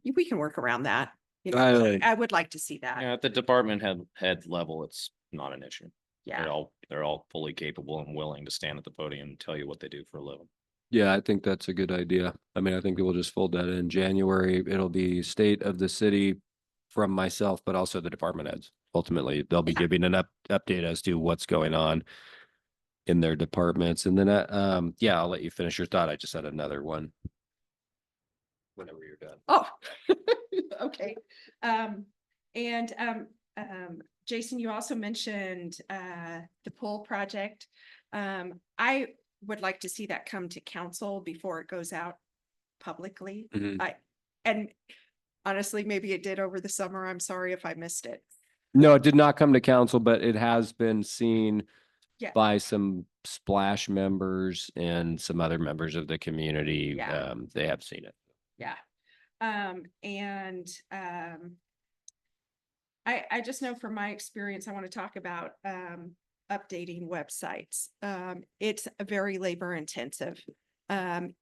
we can work around that. You know, I would like to see that. Yeah, at the department head level, it's not an issue. Yeah. They're all fully capable and willing to stand at the podium and tell you what they do for a living. Yeah, I think that's a good idea. I mean, I think we'll just fold that in January. It'll be state of the city from myself, but also the department heads. Ultimately, they'll be giving an update as to what's going on in their departments. And then, yeah, I'll let you finish your thought. I just had another one. Whenever you're done. Oh, okay. Jason, you also mentioned the pool project. I would like to see that come to council before it goes out publicly. Mhm. And honestly, maybe it did over the summer. I'm sorry if I missed it. No, it did not come to council, but it has been seen Yeah. by some Splash members and some other members of the community. Yeah. They have seen it. Yeah. I just know from my experience, I want to talk about updating websites. It's a very labor intensive.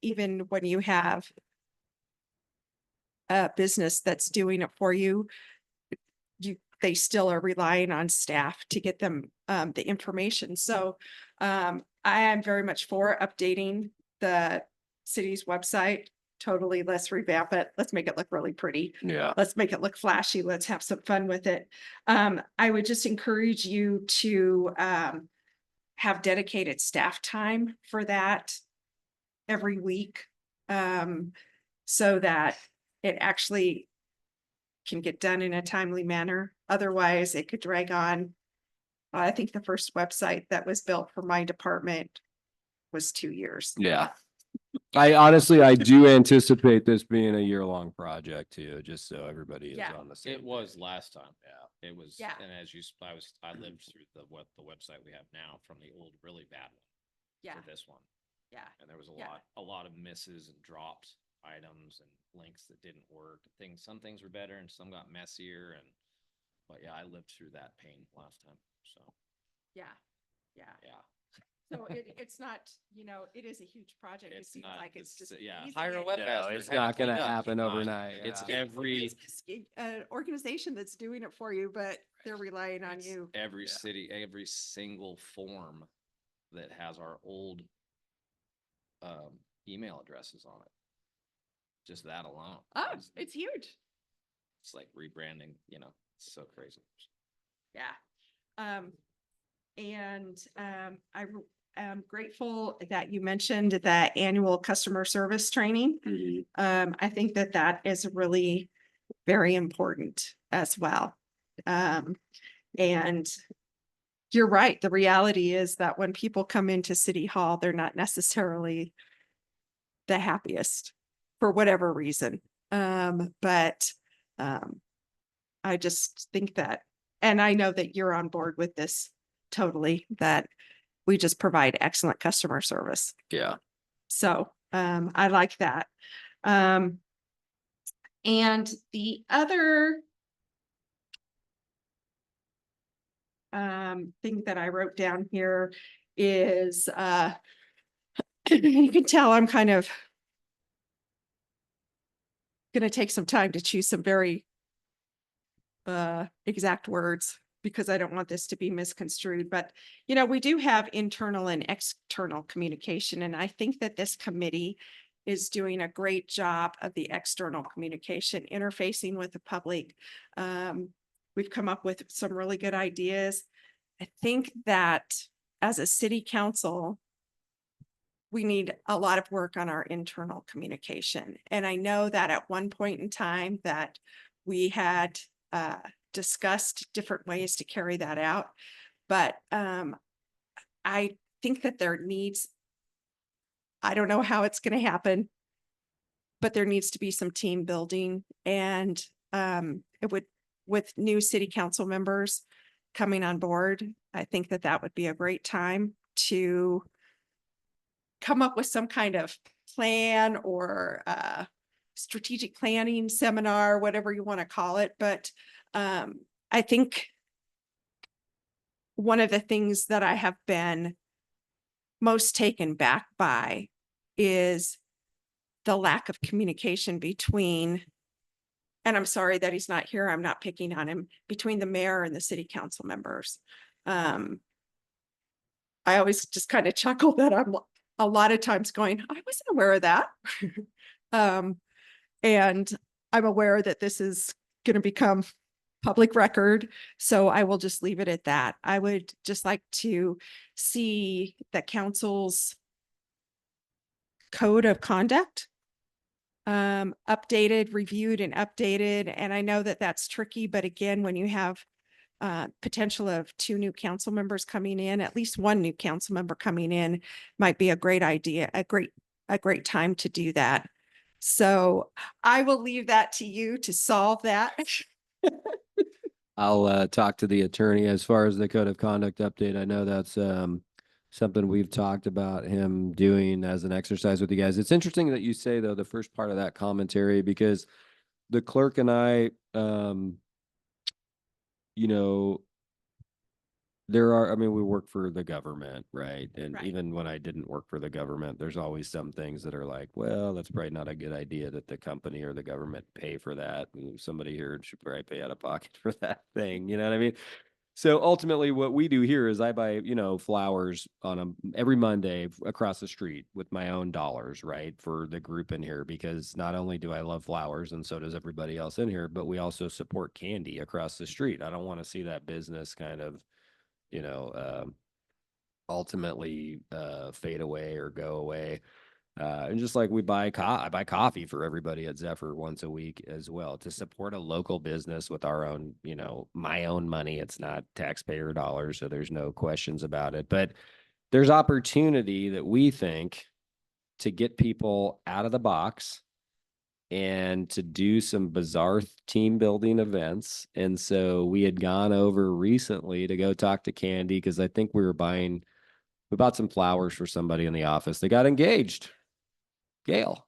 Even when you have a business that's doing it for you, they still are relying on staff to get them the information. So I am very much for updating the city's website. Totally, let's revamp it. Let's make it look really pretty. Yeah. Let's make it look flashy. Let's have some fun with it. I would just encourage you to have dedicated staff time for that every week. so that it actually can get done in a timely manner. Otherwise, it could drag on. I think the first website that was built for my department was 2 years. Yeah. I honestly, I do anticipate this being a year-long project too, just so everybody is Yeah. on the same. It was last time. Yeah. It was, Yeah. and as you, I lived through the website we have now from the old really bad one Yeah, to this one. yeah, And there was Yeah. a lot of misses and dropped items and links that didn't work. Some things were better and some got messier but yeah, I lived through that pain last time. So, yeah, yeah. yeah. So it's not, it is a huge project. It It's seems not like it's this- just. yeah. easy Hire a and- web No, master, it's have not it cleaned gonna up. happen Come on. overnight. It's yeah. every, It's an organization that's doing it for you, but they're relying on it's you. every Yeah. city, every single form that has our old email addresses on it. Just that alone. Oh, it's huge. It's like rebranding, it's so crazy. Yeah. I am grateful that you mentioned that annual customer service training. I think that is really very important as well. And you're right. The reality is that when people come into City Hall, they're not necessarily the happiest for whatever reason. But I just think that, and I know that you're on board with this totally, that we just provide excellent customer service. Yeah. So I like that. And the other thing that I wrote down here is you can tell I'm kind of going to take some time to choose some very exact words because I don't want this to be misconstrued. But, we do have internal and external communication. And I think that this committee is doing a great job of the external communication, interfacing with the public. We've come up with some really good ideas. I think that as a city council, we need a lot of work on our internal communication. And I know that at one point in time that we had discussed different ways to carry that out. But I think that I don't know how it's going to happen, but there needs to be some team building. And with new city council members coming on board, I think that would be a great time to come up with some kind of plan or strategic planning seminar, whatever you want to call it. But I think one of the things that I have been most taken back by is the lack of communication between, and I'm sorry that he's not here, I'm not picking on him, between the mayor and the city council members. I always just kind of chuckle that I'm a lot of times going, I wasn't aware of that. And I'm aware that this is going to become public record. So I will just leave it at that. I would just like to see the council's code of conduct updated, reviewed and updated. And I know that that's tricky, but again, when you have potential of 2 new council members coming in, at least 1 new council member coming in might be a great idea, a great time to do that. So I will leave that to you to solve that. I'll talk to the attorney as far as the code of conduct update. I know that's something we've talked about him doing as an exercise with you guys. It's interesting that you say though the first part of that commentary, because the clerk and I we work for the government, right? And Right. even when I didn't work for the government, there's always some things that are like, well, that's probably not a good idea that the company or the government pay for that. And somebody here should probably pay out of pocket for that thing. You know what I mean? So ultimately what we do here is I buy, flowers on every Monday across the street with my own dollars, right? For the group in here, because not only do I love flowers and so does everybody else in here, but we also support candy across the street. I don't want to see that business kind of, ultimately fade away or go away. And just like I buy coffee for everybody at Zephyr once a week as well to support a local business with our own, my own money. It's not taxpayer dollars, so there's no questions about it. But there's opportunity that we think to get people out of the box and to do some bizarre team building events. And so we had gone over recently to go talk to Candy because I think we bought some flowers for somebody in the office. They got engaged. Gail.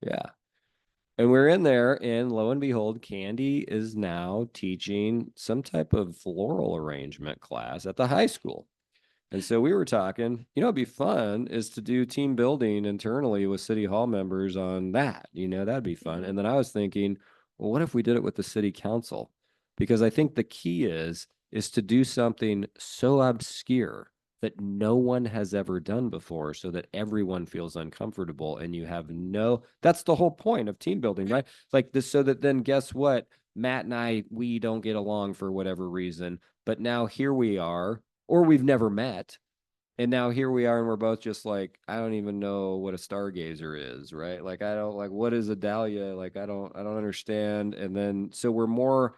Yeah. And we're in there, and lo and behold, Candy is now teaching some type of floral arrangement class at the high school. And so we were talking, it'd be fun is to do team building internally with city hall members on that. That'd be fun. And then I was thinking, well, what if we did it with the city council? Because I think the key is to do something so obscure that no one has ever done before so that everyone feels uncomfortable and that's the whole point of team building, right? Like this, so that then guess what? Matt and I, we don't get along for whatever reason, but now here we are, or we've never met. And now here we are, and we're both just like, I don't even know what a stargazer is, right? Like, I don't like, what is a dahlia? Like, I don't understand. And then, so we're more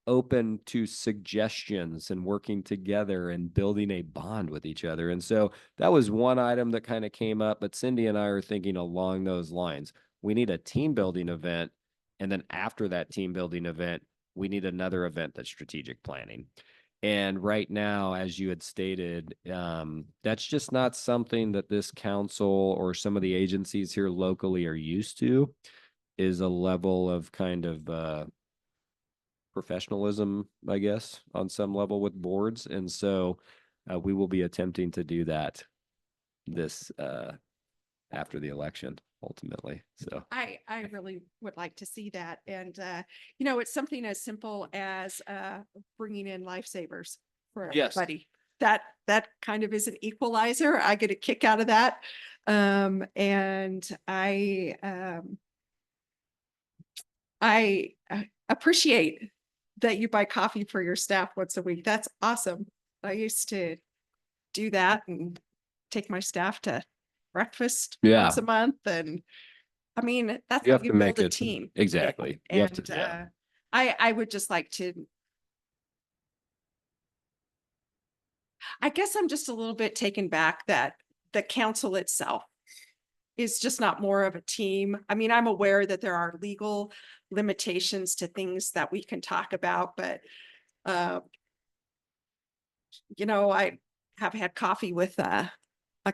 open to suggestions and working together and building a bond with each other. And so that was one item that kind of came up, but Cindy and I are thinking along those lines. We need a team building event. And then after that team building event, we need another event that's strategic planning. And right now, as you had stated, that's just not something that this council or some of the agencies here locally are used to, is a level of kind of professionalism, I guess, on some level with boards. And so we will be attempting to do that this after the election, ultimately. So I really would like to see that. And, it's something as simple as bringing in lifesavers for Yes. everybody. That kind of is an equalizer. I get a kick out of that. And I appreciate that you buy coffee for your staff once a week. That's awesome. I used to do that and take my staff to breakfast Yeah. once a month. And I mean, that's You how have you to make build a it team. exactly. You have And to, yeah. I would just like to, I guess I'm just a little bit taken back that the council itself is just not more of a team. I mean, I'm aware that there are legal limitations to things that we can talk about, but I have had coffee with a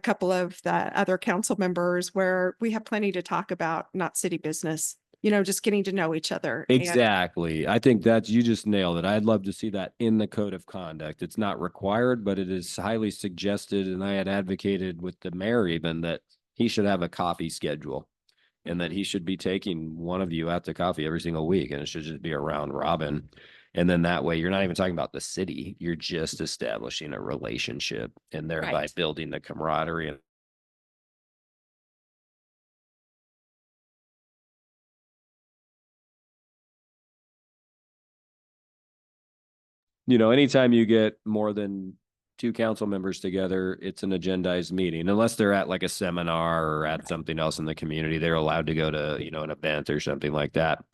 couple of the other council members where we have plenty to talk about, not city business, just getting to know each other. And Exactly. I think you just nailed it. I'd love to see that in the code of conduct. It's not required, but it is highly suggested. And I had advocated with the mayor even that he should have a coffee schedule and that he should be taking one of you out to coffee every single week. And it should just be a round robin. And then that way you're not even talking about the city. You're just establishing a relationship and thereby Right. building the camaraderie and anytime you get more than two council members together, it's an agendized meeting, unless they're at like a seminar or at something else in the community. They're allowed to go to, an event or something like that.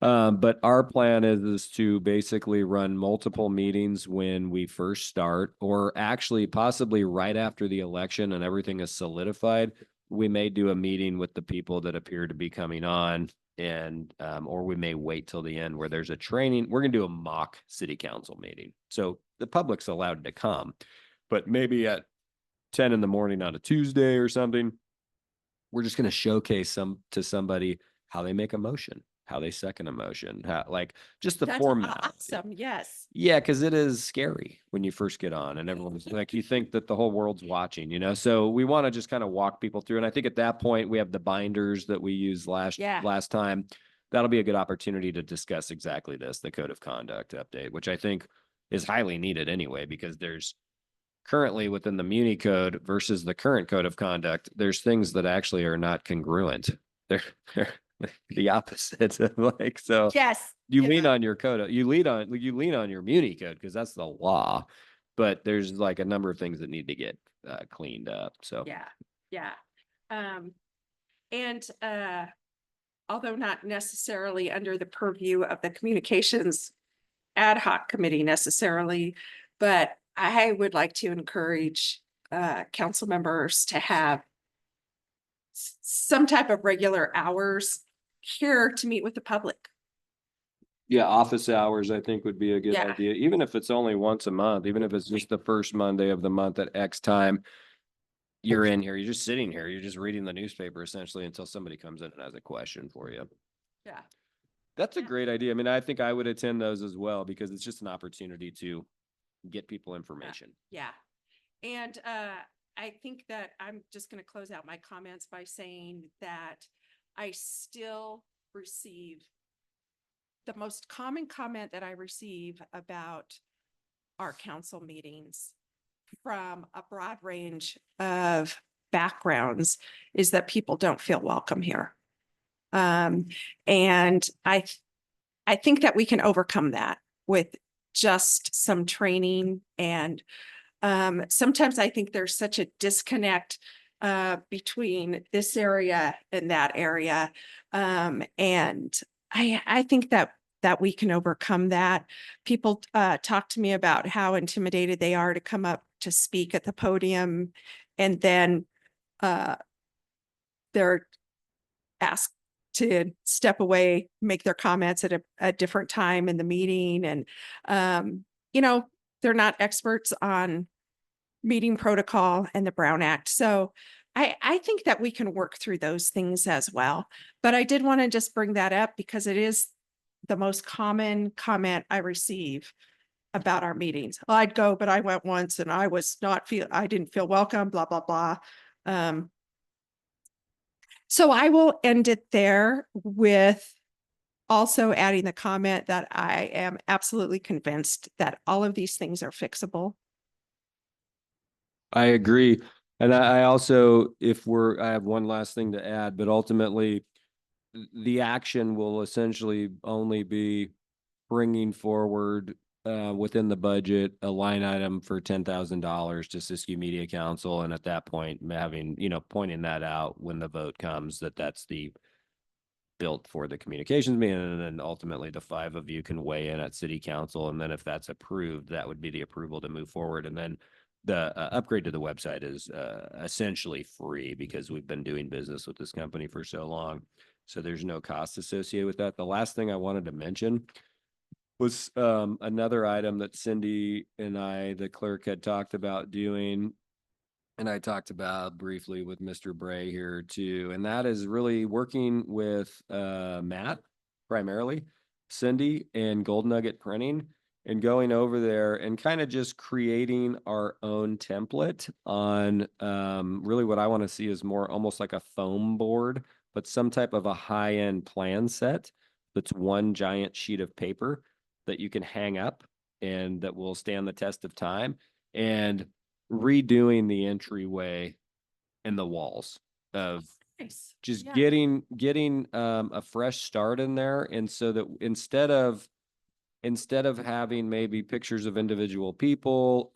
But our plan is to basically run multiple meetings when we first start, or actually possibly right after the election and everything is solidified. We may do a meeting with the people that appear to be coming on, and or we may wait till the end where there's a training. We're gonna do a mock city council meeting, so the public's allowed to come, but maybe at 10 in the morning on a Tuesday or something, we're just gonna showcase to somebody how they make a motion, how they second a motion, like just the that's format. awesome. Yes. Yeah, because it is scary when you first get on and everyone's like, you think that the whole world's watching. So we want to just kind of walk people through. And I think at that point, we have the binders that we used last time. That'll be a good opportunity to discuss exactly this, the code of conduct update, which I think is highly needed anyway, because there's currently within the Muni code versus the current code of conduct, there's things that actually are not congruent. They're the opposite. Like, so Yes. you lean on your code, you lean on your Muni code because that's the law, but there's like a number of things that need to get cleaned up. So Yeah. Yeah. And although not necessarily under the purview of the communications ad hoc committee necessarily, but I would like to encourage council members to have some type of regular hours here to meet with the public. Yeah, office hours, I think would be a good Yeah. idea, even if it's only once a month, even if it's just the first Monday of the month at X time. You're in here, you're just sitting here, you're just reading the newspaper essentially until somebody comes in and has a question for you. Yeah. That's a Yeah. great idea. I mean, I think I would attend those as well because it's just an opportunity to get people information. Yeah. And I think that I'm just going to close out my comments by saying that I still receive the most common comment that I receive about our council meetings from a broad range of backgrounds is that people don't feel welcome here. And I think that we can overcome that with just some training. And sometimes I think there's such a disconnect between this area and that area. And I think that we can overcome that. People talk to me about how intimidated they are to come up to speak at the podium, and then they're asked to step away, make their comments at a different time in the meeting. And, they're not experts on meeting protocol and the Brown Act. So I think that we can work through those things as well. But I did want to just bring that up because it is the most common comment I receive about our meetings. "Oh, I'd go, but I went once and I didn't feel welcome, blah, blah, blah." So I will end it there with also adding the comment that I am absolutely convinced that all of these things are fixable. I agree. And I also, I have one last thing to add, but ultimately the action will essentially only be bringing forward within the budget a line item for $10,000 to Siskiyou Media Council. And at that point, having, pointing that out when the vote comes, that's the built for the communications meeting. And then ultimately the 5 of you can weigh in at city council. And then if that's approved, that would be the approval to move forward. And then the upgrade to the website is essentially free because we've been doing business with this company for so long. So there's no cost associated with that. The last thing I wanted to mention was another item that Cindy and I, the clerk, had talked about doing. And I talked about briefly with Mr. Bray here too. And that is really working with Matt, primarily, Cindy, and Gold Nugget Printing, and going over there and kind of just creating our own template on really what I want to see is more almost like a foam board, but some type of a high-end plan set that's one giant sheet of paper that you can hang up and that will stand the test of time. And redoing the entryway and the walls of Nice. just Yeah. getting a fresh start in there. And so that instead of having maybe pictures of individual people,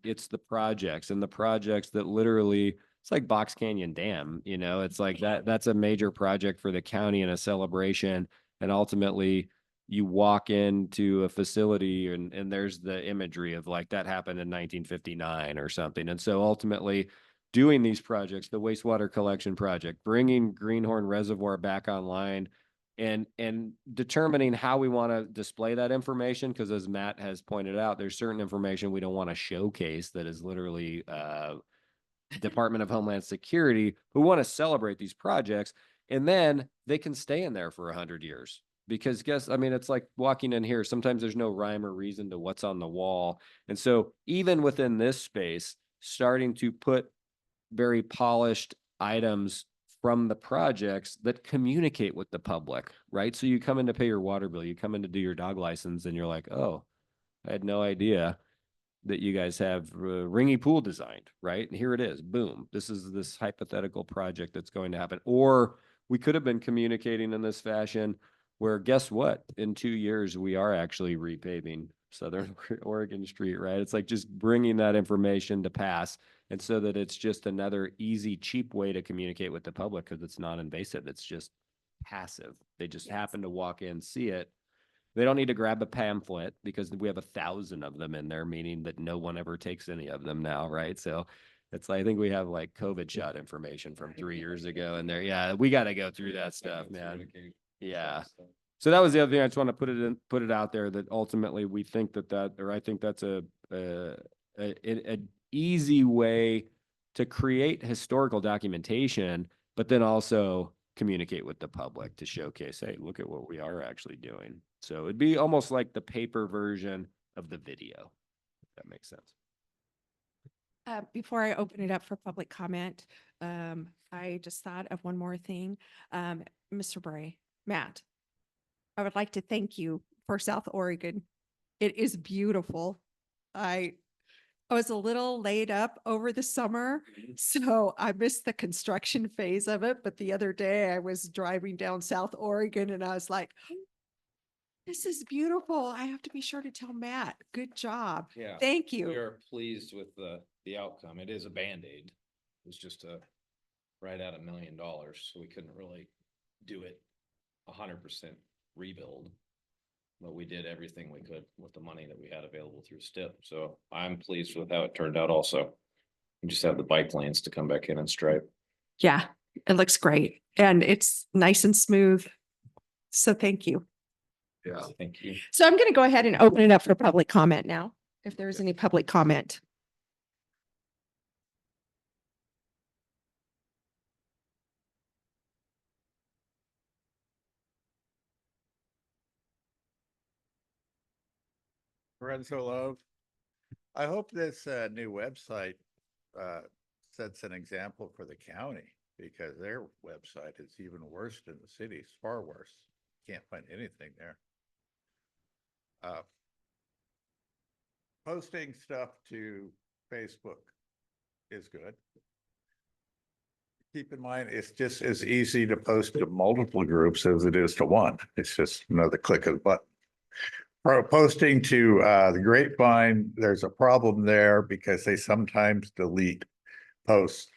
it's the projects that literally, it's like Box Canyon Dam, it's like that's a major project for the county and a celebration. And ultimately you walk into a facility and there's the imagery of like that happened in 1959 or something. And so ultimately doing these projects, the wastewater collection project, bringing Greenhorn Reservoir back online, and determining how we want to display that information. Because as Matt has pointed out, there's certain information we don't want to showcase that is literally Department of Homeland Security, who want to celebrate these projects, and then they can stay in there for 100 years. Because it's like walking in here. Sometimes there's no rhyme or reason to what's on the wall. And so even within this space, starting to put very polished items from the projects that communicate with the public, right? So you come in to pay your water bill, you come in to do your dog license, and you're like, oh, I had no idea that you guys have Ringy Pool designed, right? And here it is, boom. This is this hypothetical project that's going to happen. Or we could have been communicating in this fashion where, guess what? In 2 years, we are actually repaving Southern Oregon Street, right? It's like just bringing that information to pass. And so that it's just another easy, cheap way to communicate with the public because it's non-invasive. It's just passive. They just happen to walk in, see it. They don't need to grab a pamphlet because we have 1,000 of them in there, meaning that no one ever takes any of them now, right? So it's like, I think we have like COVID shot information from 3 years ago in there. Yeah, we got to go through that stuff, man. Yeah. So that was the other thing. I just want to put it out there that ultimately we think or I think that's an easy way to create historical documentation, but then also communicate with the public to showcase, hey, look at what we are actually doing. So it'd be almost like the paper version of the video, if that makes sense. Before I open it up for public comment, I just thought of one more thing. Mr. Bray, Matt, I would like to thank you for South Oregon. It is beautiful. I was a little laid up over the summer, so I missed the construction phase of it. But the other day I was driving down South Oregon and I was like, this is beautiful. I have to be sure to tell Matt. Good job. Yeah. Thank We you. are pleased with the outcome. It is a Band-Aid. It was just right at $1 million, so we couldn't really do it 100% rebuild. But we did everything we could with the money that we had available through STIP. So I'm pleased with how it turned out also. We just have the bike lanes to come back in and stripe. Yeah, it looks great and it's nice and smooth. So thank you. Yeah. Thank you. So I'm going to go ahead and open it up for public comment now, if there's any public comment. Lorenzo Love. I hope this new website sets an example for the county because their website is even worse than the city's, far worse. Can't find anything there. Posting stuff to Facebook is good. Keep in mind, it's just as easy to post to multiple groups as it is to one. It's just another click of the button. Posting to the Grapevine, there's a problem there because they sometimes delete posts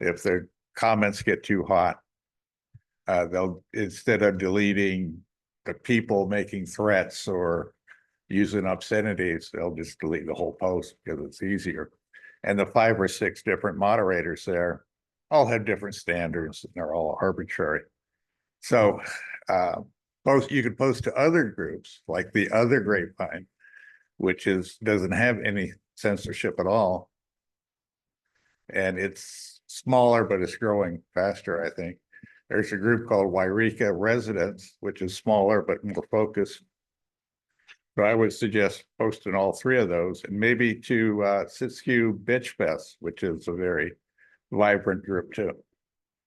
if their comments get too hot. They'll, instead of deleting the people making threats or using obscenities, they'll just delete the whole post because it's easier. And the 5 or 6 different moderators there all have different standards and they're all arbitrary. So you could post to other groups like the other Grapevine, which doesn't have any censorship at all. And it's smaller, but it's growing faster, I think. There's a group called Yreka Residents, which is smaller, but more focused. So I would suggest posting all 3 of those and maybe to Siskiyou Bitch Fest, which is a very vibrant group too.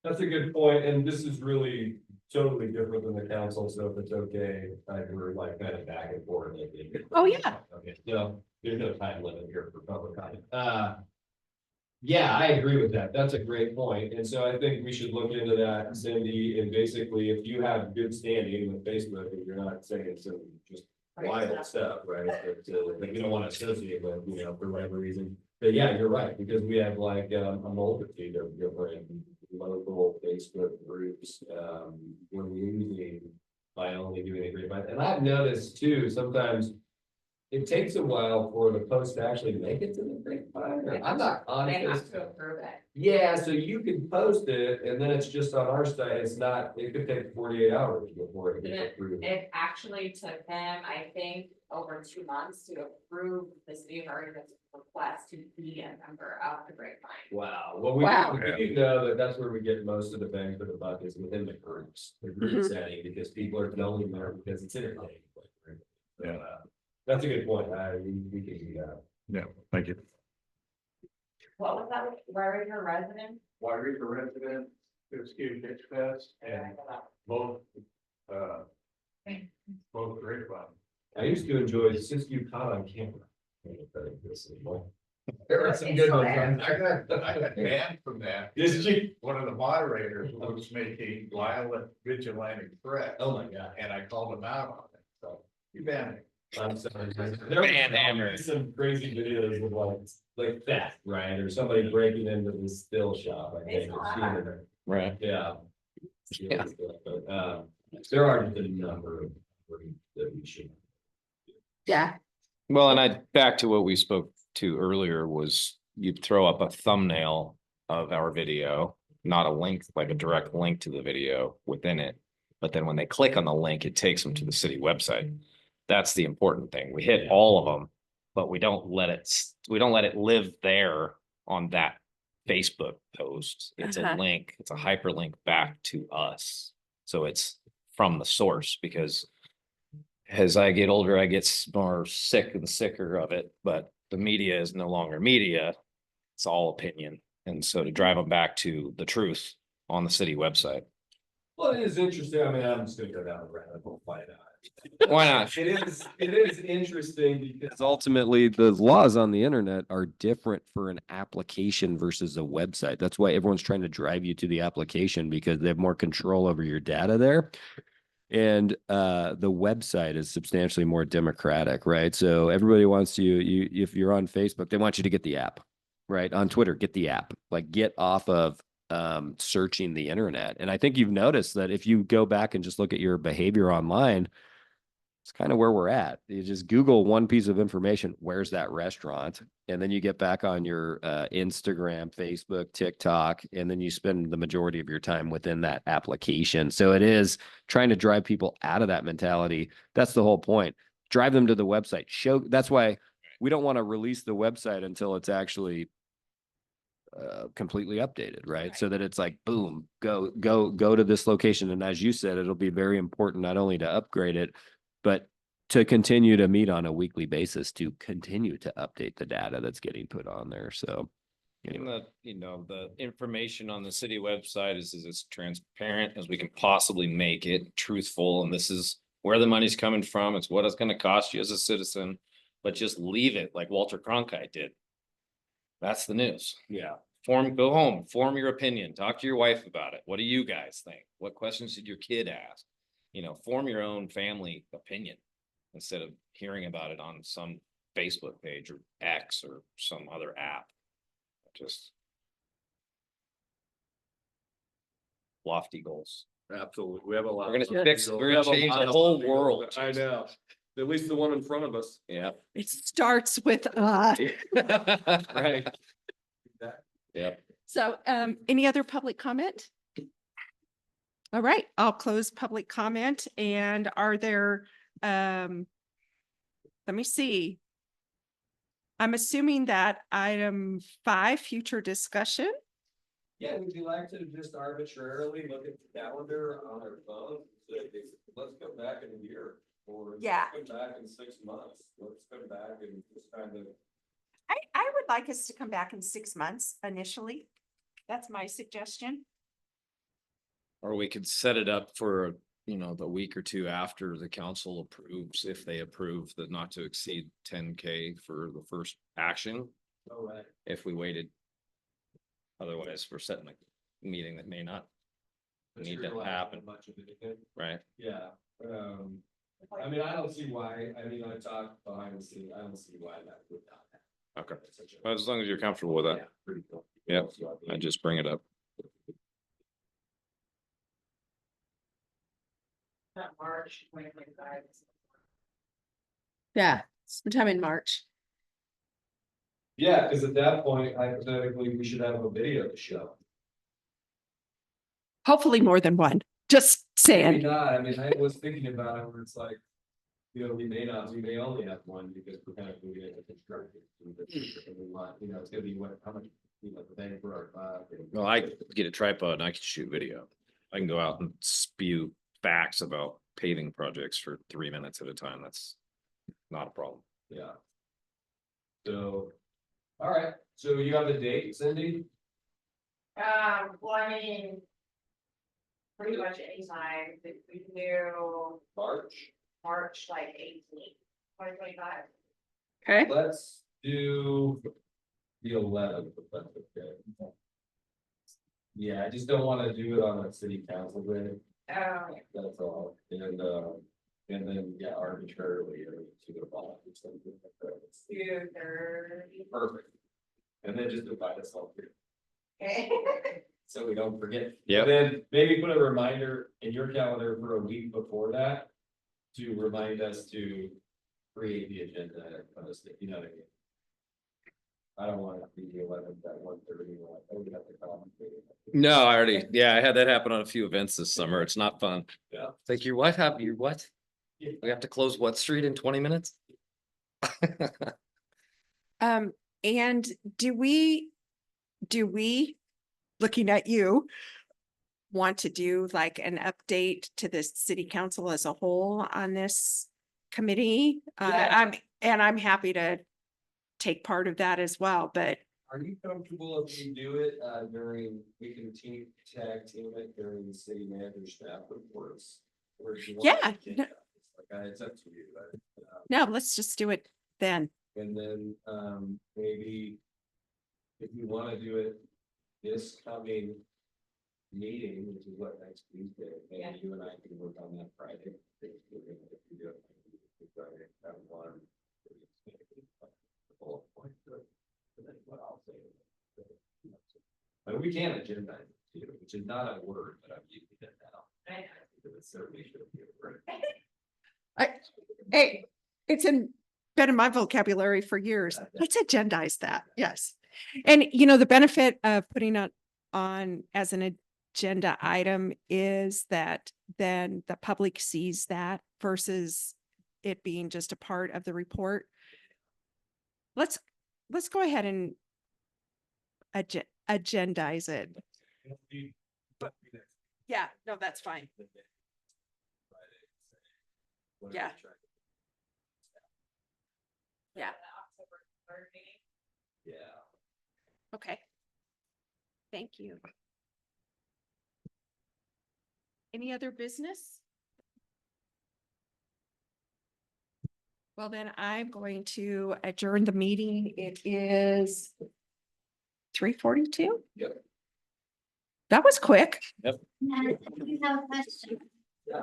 That's a good point, and this is really totally different than the council, so if it's okay, we're like kind of back and forth. Oh, yeah. Okay, so there's no time limit here for public comment. Yeah, I agree with that. That's a great point. And so I think we should look into that, Cindy, and basically if you have good standing with Facebook and you're not saying some just wild stuff, right? That you don't want to associate with, for whatever reason. But yeah, you're right, because we have like a multitude of different local Facebook groups. We're losing by only doing a Grapevine. And I've noticed too, sometimes it takes a while for the post to actually make it to the Grapevine. I'm not on They it. have to approve it. Yeah, so you can post it and then it's just on our site. It's not, it could take 48 hours before it gets approved. It actually took them, I think, over 2 months to approve the city of Oregon's request to be a member of the Grapevine. Wow, well, we do know that that's where we get most of the bang for the buck is within the groups, the group setting, because people are going there because it's entertaining. So, that's a good point. We can do that. Yeah, thank you. What was that? Where are your residents? Yreka Residents, Siskiyou Bitch Fest, and both Grapevine. I used to enjoy the Siskiyou Con on camera. There were some good ones. I got banned from that. Did you? One of the moderators was making violent vigilante threats. Oh my God. And I called him out on it, so you banned me. I'm sorry. Band hammer. Some crazy videos of like like theft, right? Or somebody breaking into the still shop, I think. It's or not. stealing it. Right. Yeah. Yeah. But, there are just a number of things that we should. Yeah. Well, and back to what we spoke to earlier was you'd throw up a thumbnail of our video, not a link, like a direct link to the video within it. But then when they click on the link, it takes them to the city website. That's the important thing. We hit all of them, but we don't let it live there on that Facebook post. It's a link, it's a hyperlink back to us. So it's from the source, because as I get older, I get more sick and sicker of it, but the media is no longer media. It's all opinion. And so to drive them back to the truth on the city website. Well, it is interesting. I mean, I'm just gonna go down the rabbit hole, find out. Why not? It is interesting because Because ultimately, the laws on the internet are different for an application versus a website. That's why everyone's trying to drive you to the application, because they have more control over your data there. And the website is substantially more democratic, right? So everybody wants you, if you're on Facebook, they want you to get the app, right? On Twitter, get the app, like get off of searching the internet. And I think you've noticed that if you go back and just look at your behavior online, it's kind of where we're at. You just Google one piece of information, where's that restaurant? And then you get back on your Instagram, Facebook, TikTok, and then you spend the majority of your time within that application. So it is trying to drive people out of that mentality. That's the whole point. Drive them to the website. That's why we don't want to release the website until it's actually completely updated, right? So that it's like, boom, go to this location. And as you said, it'll be very important not only to upgrade it, but to continue to meet on a weekly basis to continue to update the data that's getting put on there. So And the information on the city website is as transparent as we can possibly make it, truthful, and this is where the money's coming from. It's what it's going to cost you as a citizen, but just leave it like Walter Cronkite did. That's the news. yeah. Go home, form your opinion, talk to your wife about it. What do you guys think? What questions did your kid ask? Form your own family opinion instead of hearing about it on some Facebook page or X or some other app. Just lofty goals. Absolutely. We have a lot. We're gonna change the whole world. I know. At least the one in front of us. Yeah. It starts with us. Right. Yep. So, any other public comment? All right, I'll close public comment. And are there, let me see. I'm assuming that item 5, future discussion. Yeah, would you like to just arbitrarily look at the calendar on our phone? Let's come back in a year, or Yeah. let's come back in 6 months. Let's come back and just kind of. I would like us to come back in 6 months initially. That's my suggestion. Or we could set it up for, the week or two after the council approves, if they approve the not to exceed 10K for the first action, All right. if we waited. Otherwise, we're setting a meeting that may not need to happen, Much of anything. right? Yeah, I mean, I don't see why, I talked behind the scenes, I don't see why that would not happen. Okay. Well, as long as you're comfortable with that, Yeah, pretty cool. Yep. I just bring it up. That March 2025. Yeah, sometime in March. Yeah, because at that point, hypothetically, we should have a video to show. Hopefully more than one. Just Maybe saying. not, I mean, I was thinking about it where it's like, we may only have one because we're kind of moving it to construction. And we want, it's gonna be what, how much, the bang for our buck. Well, I could get a tripod and I can shoot video. I can go out and spew facts about paving projects for 3 minutes at a time. That's not a problem. Yeah. So, all right, so you have the date, Cindy? Well, I mean. Pretty much anytime that we can do March like 18th, 2025. Okay. Let's do the 11th, if that's okay. Yeah, I just don't want to do it on a city council day, that's all, and then, yeah, arbitrarily, or 2 o'clock or something like that. 2:30. Perfect. And then just invite us all here, Okay. so we don't forget. Yep. And then maybe put a reminder in your calendar for a week before that to remind us to create the agenda and post it, you know what I mean? I don't want it to be the 11th at 1:30, like, oh, we have to call. No, I already, yeah, I had that happen on a few events this summer. It's not fun. Yeah. It's like your wife have your what? Yeah. We have to close what street in 20 minutes? And do we, looking at you, want to do like an update to the city council as a whole on this committee? Yeah. I'm happy to take part of that as well, but Are you comfortable if we do it during, we can tag team it during the city manager staff reports? Or do you want Yeah, it to no. kick off? It's like, it's up to you, but, no, let's just do it then. and then maybe if you want to do it this coming meeting, which is what, next Tuesday, Yeah. maybe you and I can work on that Friday. If we do it Friday, have one. Bullet point to it, and then what I'll say. But we can agenda it too, which is not a word, but I'm using it now. I know. Because it certainly should be a word. Hey, it's been in my vocabulary for years. Let's agendize that. Yes. And the benefit of putting it on as an agenda item is that then the public sees that versus it being just a part of the report. Let's go ahead and agendize it. Yeah, no, that's fine. Yeah. Yeah. The October 3rd meeting. Yeah. Okay. Thank you. Any other business? Well, then I'm going to adjourn the meeting. It is 3:42. Yep. That was quick. You have a question. Yeah.